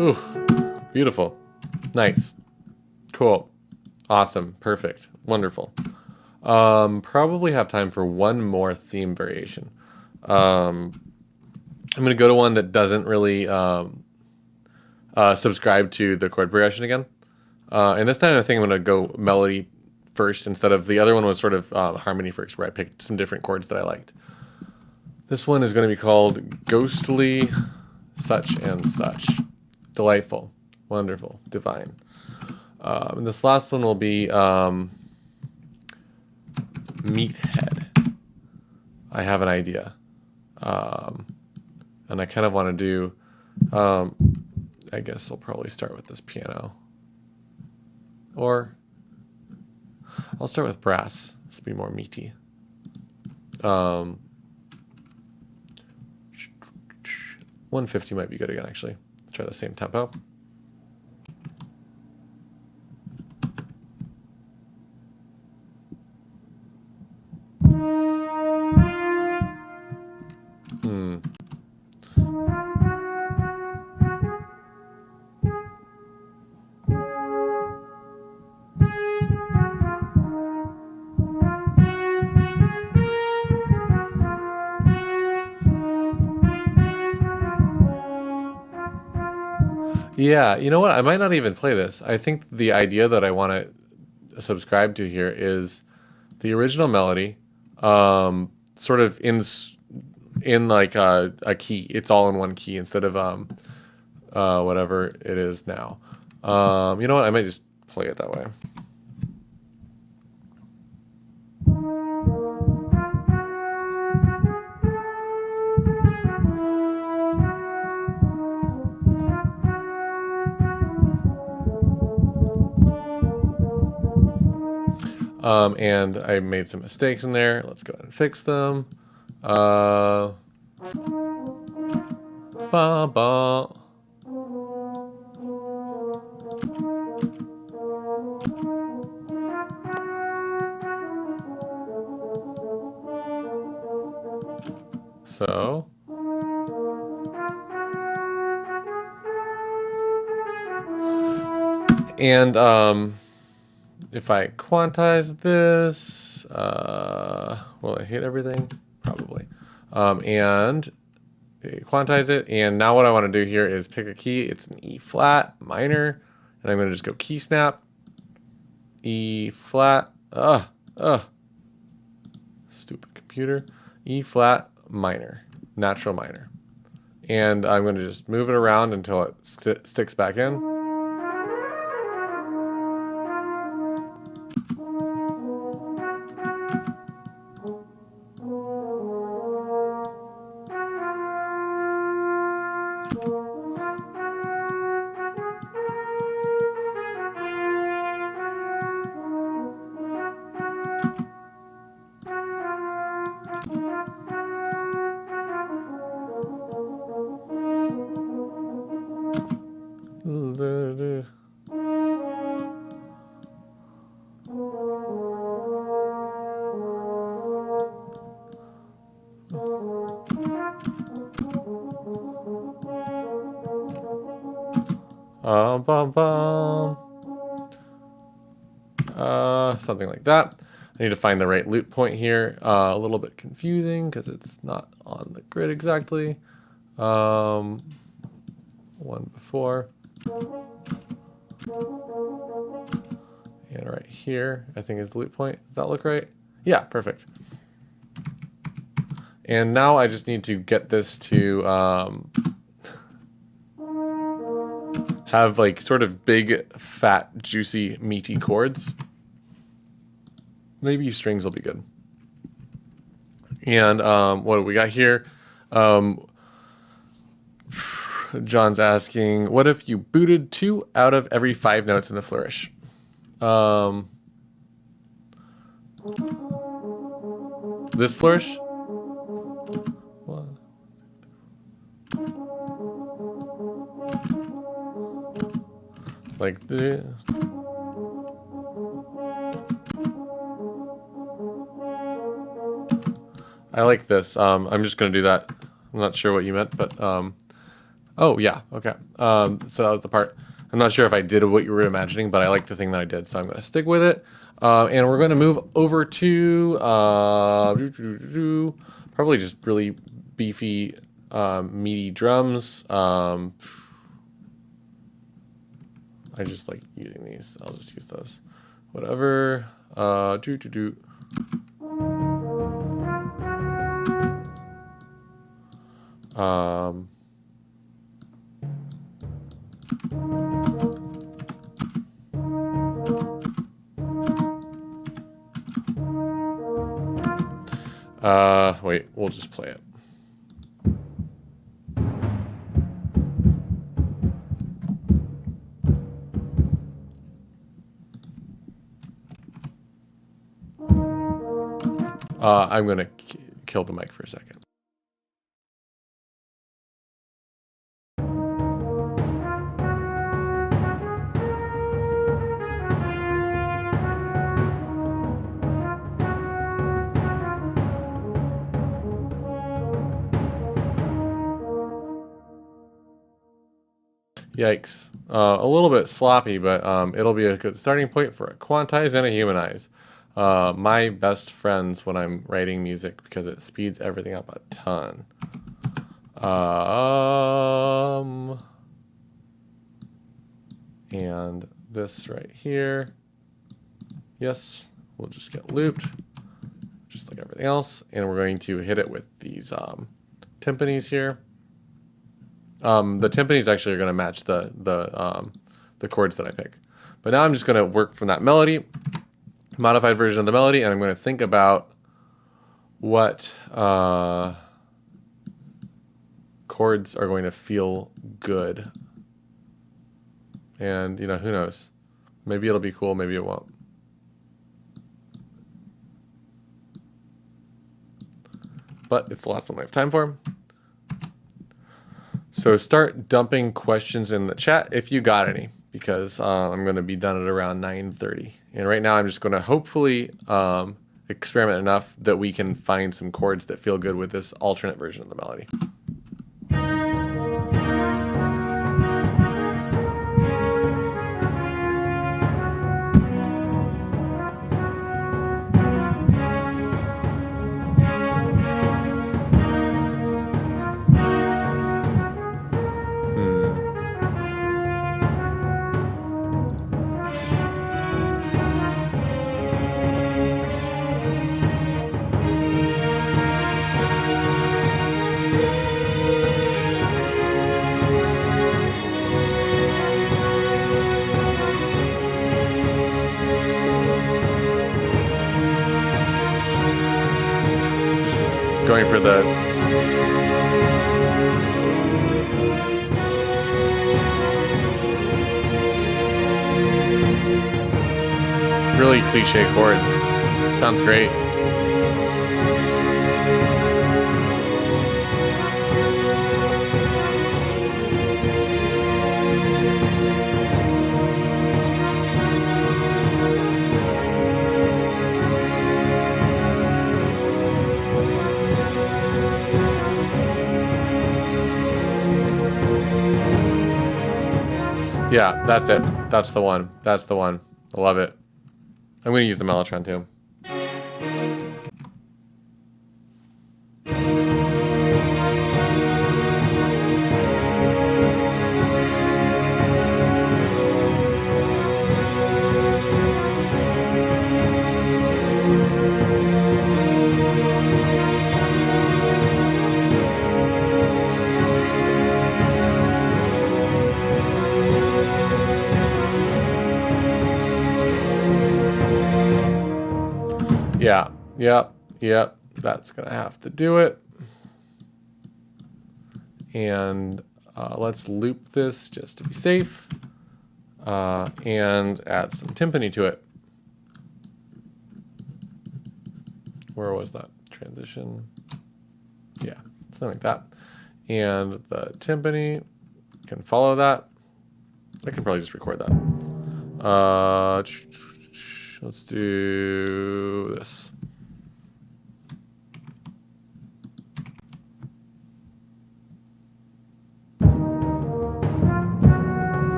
Ooh, beautiful. Nice. Cool. Awesome. Perfect. Wonderful. Probably have time for one more theme variation. I'm going to go to one that doesn't really subscribe to the chord progression again. And this time I think I'm going to go melody first instead of the other one was sort of harmony first, where I picked some different chords that I liked. This one is going to be called Ghostly Such and Such. Delightful. Wonderful. Divine. And this last one will be Meathead. I have an idea. And I kind of want to do, I guess I'll probably start with this piano. Or I'll start with brass. This will be more meaty. 150 might be good again, actually. Try the same tempo. Yeah, you know what? I might not even play this. I think the idea that I want to subscribe to here is the original melody, sort of in like a key. It's all in one key instead of whatever it is now. You know what? I might just play it that way. And I made some mistakes in there. Let's go ahead and fix them. Ba ba. So. And if I quantize this, will it hit everything? Probably. And quantize it. And now what I want to do here is pick a key. It's an E flat minor. And I'm going to just go key snap. E flat. Stupid computer. E flat minor. Natural minor. And I'm going to just move it around until it sticks back in. Bum, bum. Something like that. I need to find the right loop point here. A little bit confusing because it's not on the grid exactly. One before. And right here, I think is the loop point. Does that look right? Yeah, perfect. And now I just need to get this to have like sort of big, fat, juicy, meaty chords. Maybe strings will be good. And what do we got here? John's asking, what if you booted 2 out of every 5 notes in the flourish? This flourish? What? Like the... I like this. I'm just going to do that. I'm not sure what you meant, but... oh, yeah. Okay. So that was the part. I'm not sure if I did what you were imagining, but I like the thing that I did, so I'm going to stick with it. And we're going to move over to probably just really beefy, meaty drums. I just like using these. I'll just use those. Whatever. Wait, we'll just play it. I'm going to kill the mic for a second. Yikes. A little bit sloppy, but it'll be a good starting point for a quantize and a humanize. My best friends when I'm writing music because it speeds everything up a ton. And this right here. Yes, we'll just get looped, just like everything else. And we're going to hit it with these timpanis here. The timpanis actually are going to match the chords that I pick. But now I'm just going to work from that melody, modified version of the melody, and I'm going to think about what chords are going to feel good. And, you know, who knows? Maybe it'll be cool, maybe it won't. but it's the last one I have time for. So start dumping questions in the chat if you got any, because I'm going to be done at around 9:30. And right now I'm just going to hopefully experiment enough that we can find some chords that feel good with this alternate version of the melody. Going for the really cliche chords. Sounds great. Yeah, that's it. That's the one. That's the one. I love it. I'm going to use the Mellotron too. Yeah, yep. That's going to have to do it. And let's loop this just to be safe. And add some timpani to it. Where was that? Transition. Yeah, something like that. And the timpani can follow that. I can probably just record that. Let's do this.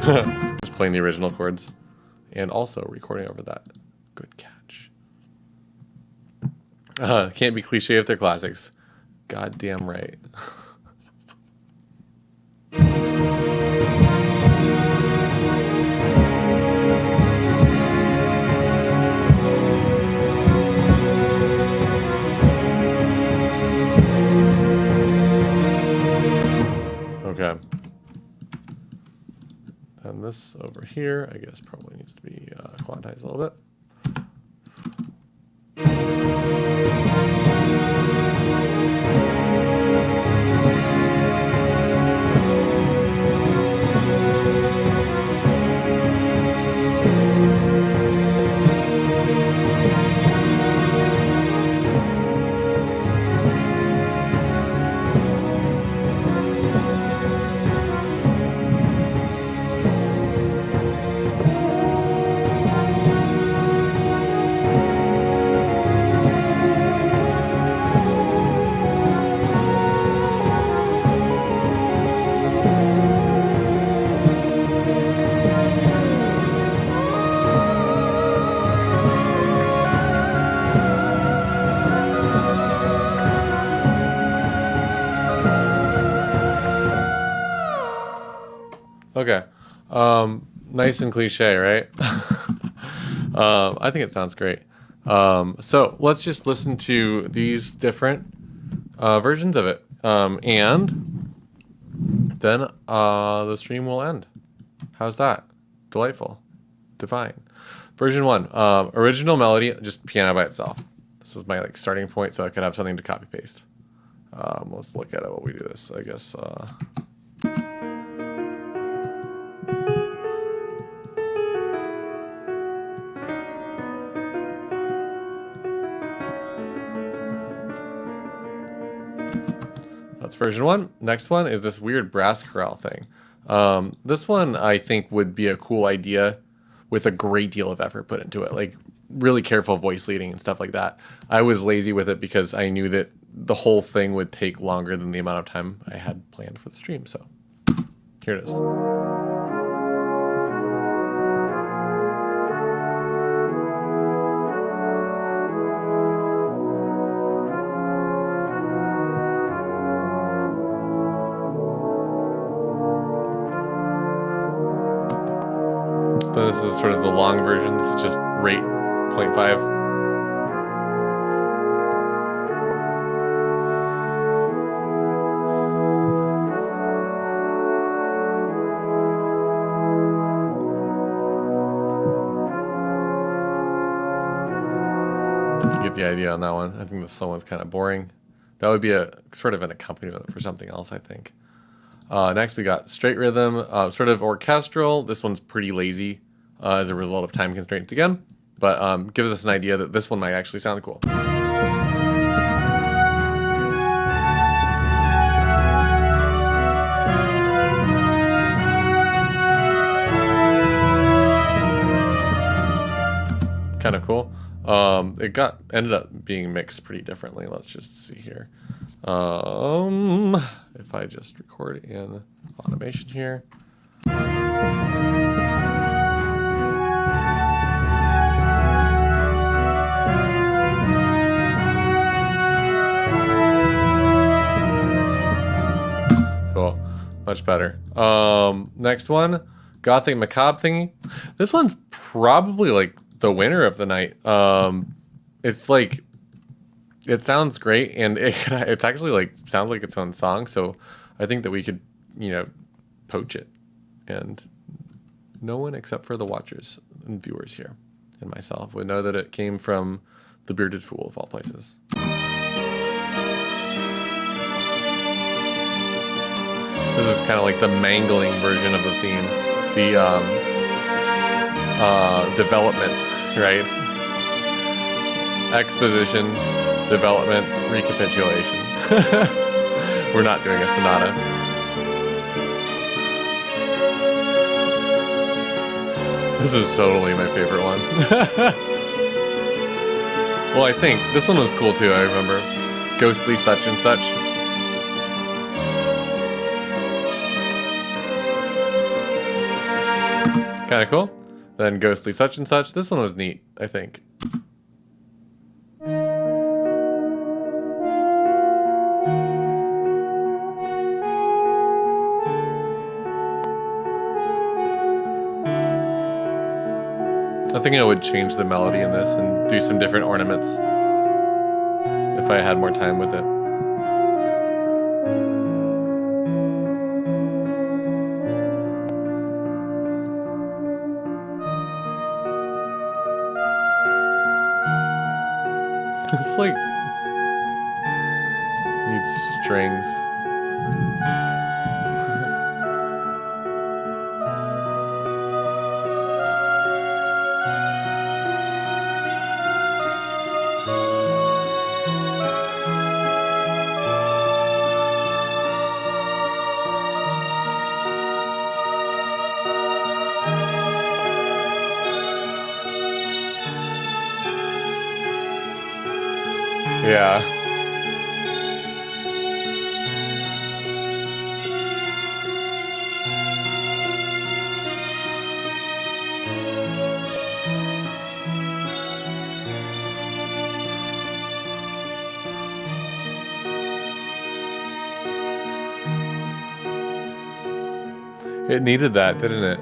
Just playing the original chords and also recording over that. Good catch. Can't be cliche if they're classics. Goddamn right. Okay. And this over here, I guess, probably needs to be quantized a little bit. Okay. Nice and cliche, right? I think it sounds great. So let's just listen to these different versions of it. And then the stream will end. How's that? Delightful. Divine. Version 1. Original melody, just piano by itself. This is my starting point, so I could have something to copy paste. Let's look at it while we do this. I guess. version 1. Next one is this weird brass chorale thing. This one I think would be a cool idea with a great deal of effort put into it. Like really careful voice leading and stuff like that. I was lazy with it because I knew that the whole thing would take longer than the amount of time I had planned for the stream. So here it is. So this is sort of the long version. This is just rate 0.5. You get the idea on that one. I think the slow one's kind of boring. That would be a sort of an accompaniment for something else, I think. Next, we got straight rhythm, sort of orchestral. This one's pretty lazy as a result of time constraints again, but gives us an idea that this one might actually sound cool. Kind of cool. It ended up being mixed pretty differently. Let's just see here. If I just record in automation here. Cool, much better. Next one, Gothic Macabre thingy. This one's probably like the winner of the night. It's like, it sounds great, and it's actually like sounds like its own song. So I think that we could, poach it, and no one except for the watchers and viewers here and myself would know that it came from the Bearded Fool of all places. This is kind of like the mangling version of the theme, the development, right? Exposition, development, recapitulation. We're not doing a sonata. This is totally my favorite one. Well, I think this one was cool too, I remember. Ghostly such and such. It's kind of cool. Then Ghostly such and such. This one was neat, I think. I think I would change the melody in this and do some different ornaments if I had more time with it. It's like needs strings. Yeah. It needed that, didn't it?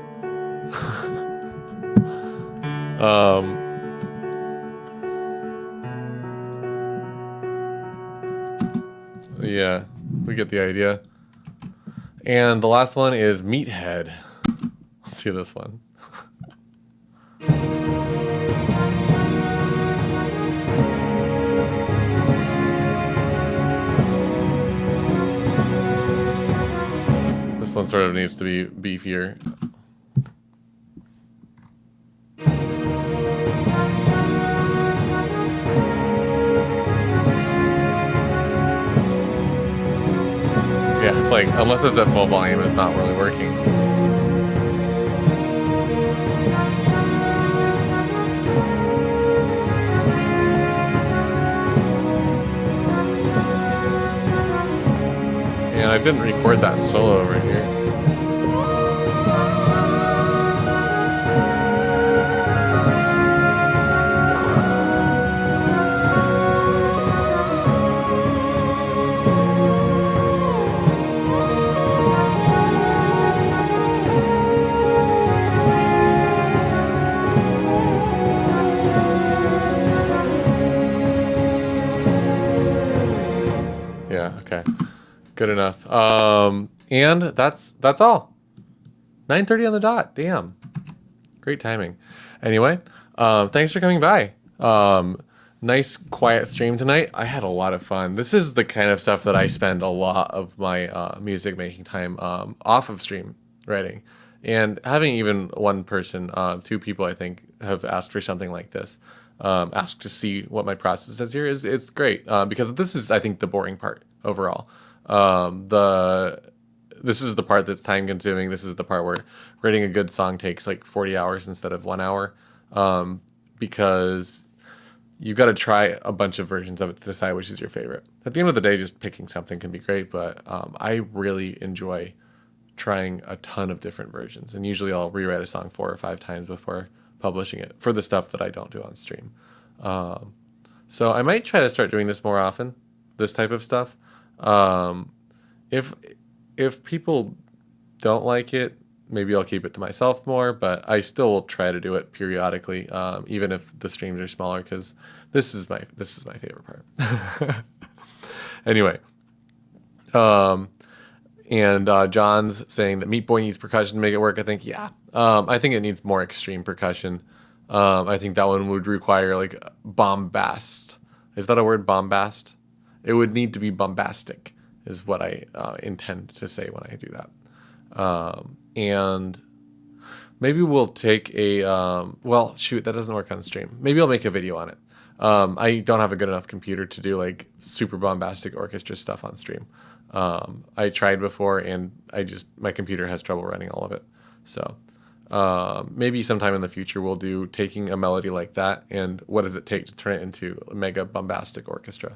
Yeah, we get the idea. And the last one is Meathead. Let's see this one. This one sort of needs to be beefier. like, unless it's at full volume, it's not really working. And I didn't record that solo right here. Yeah, okay. Good enough. And that's all. 9:30 on the dot. Damn. Great timing. Anyway, thanks for coming by. Nice quiet stream tonight. I had a lot of fun. This is the kind of stuff that I spend a lot of my music making time off of stream writing. And having even one person, two people, I think, have asked for something like this, asked to see what my process is here, it's great because this is, I think, the boring part overall. This is the part that's time consuming. This is the part where writing a good song takes like 40 hours instead of 1 hour, because you've got to try a bunch of versions of it to decide which is your favorite. At the end of the day, just picking something can be great, but I really enjoy trying a ton of different versions. And usually I'll rewrite a song 4 or 5 times before publishing it for the stuff that I don't do on stream. So I might try to start doing this more often, this type of stuff. If people don't like it, maybe I'll keep it to myself more, but I still will try to do it periodically, even if the streams are smaller, because this is my favorite part. Anyway, and John's saying that Meat Boy needs percussion to make it work. I think, yeah. I think it needs more extreme percussion. I think that one would require like bombast. Is that a word, bombast? It would need to be bombastic, is what I intend to say when I do that. And maybe we'll take a, well, shoot, that doesn't work on stream. Maybe I'll make a video on it. I don't have a good enough computer to do like super bombastic orchestra stuff on stream. I tried before and my computer has trouble running all of it. So maybe sometime in the future we'll do taking a melody like that and what does it take to turn it into a mega bombastic orchestra.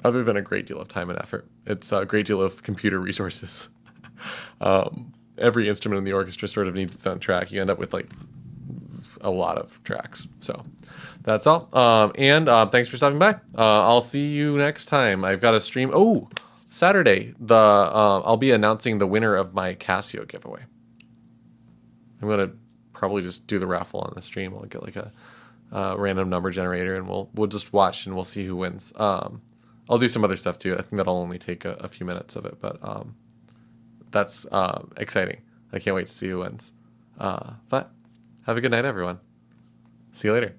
Other than a great deal of time and effort. It's a great deal of computer resources. Every instrument in the orchestra sort of needs its own track. You end up with like a lot of tracks. So that's all. And thanks for stopping by. I'll see you next time. I've got a stream. Oh, Saturday. I'll be announcing the winner of my Casio giveaway. I'm gonna probably just do the raffle on the stream. I'll get like a random number generator, and we'll just watch and we'll see who wins. I'll do some other stuff too. I think that'll only take a few minutes of it, but that's exciting. I can't wait to see who wins. But have a good night, everyone. See you later.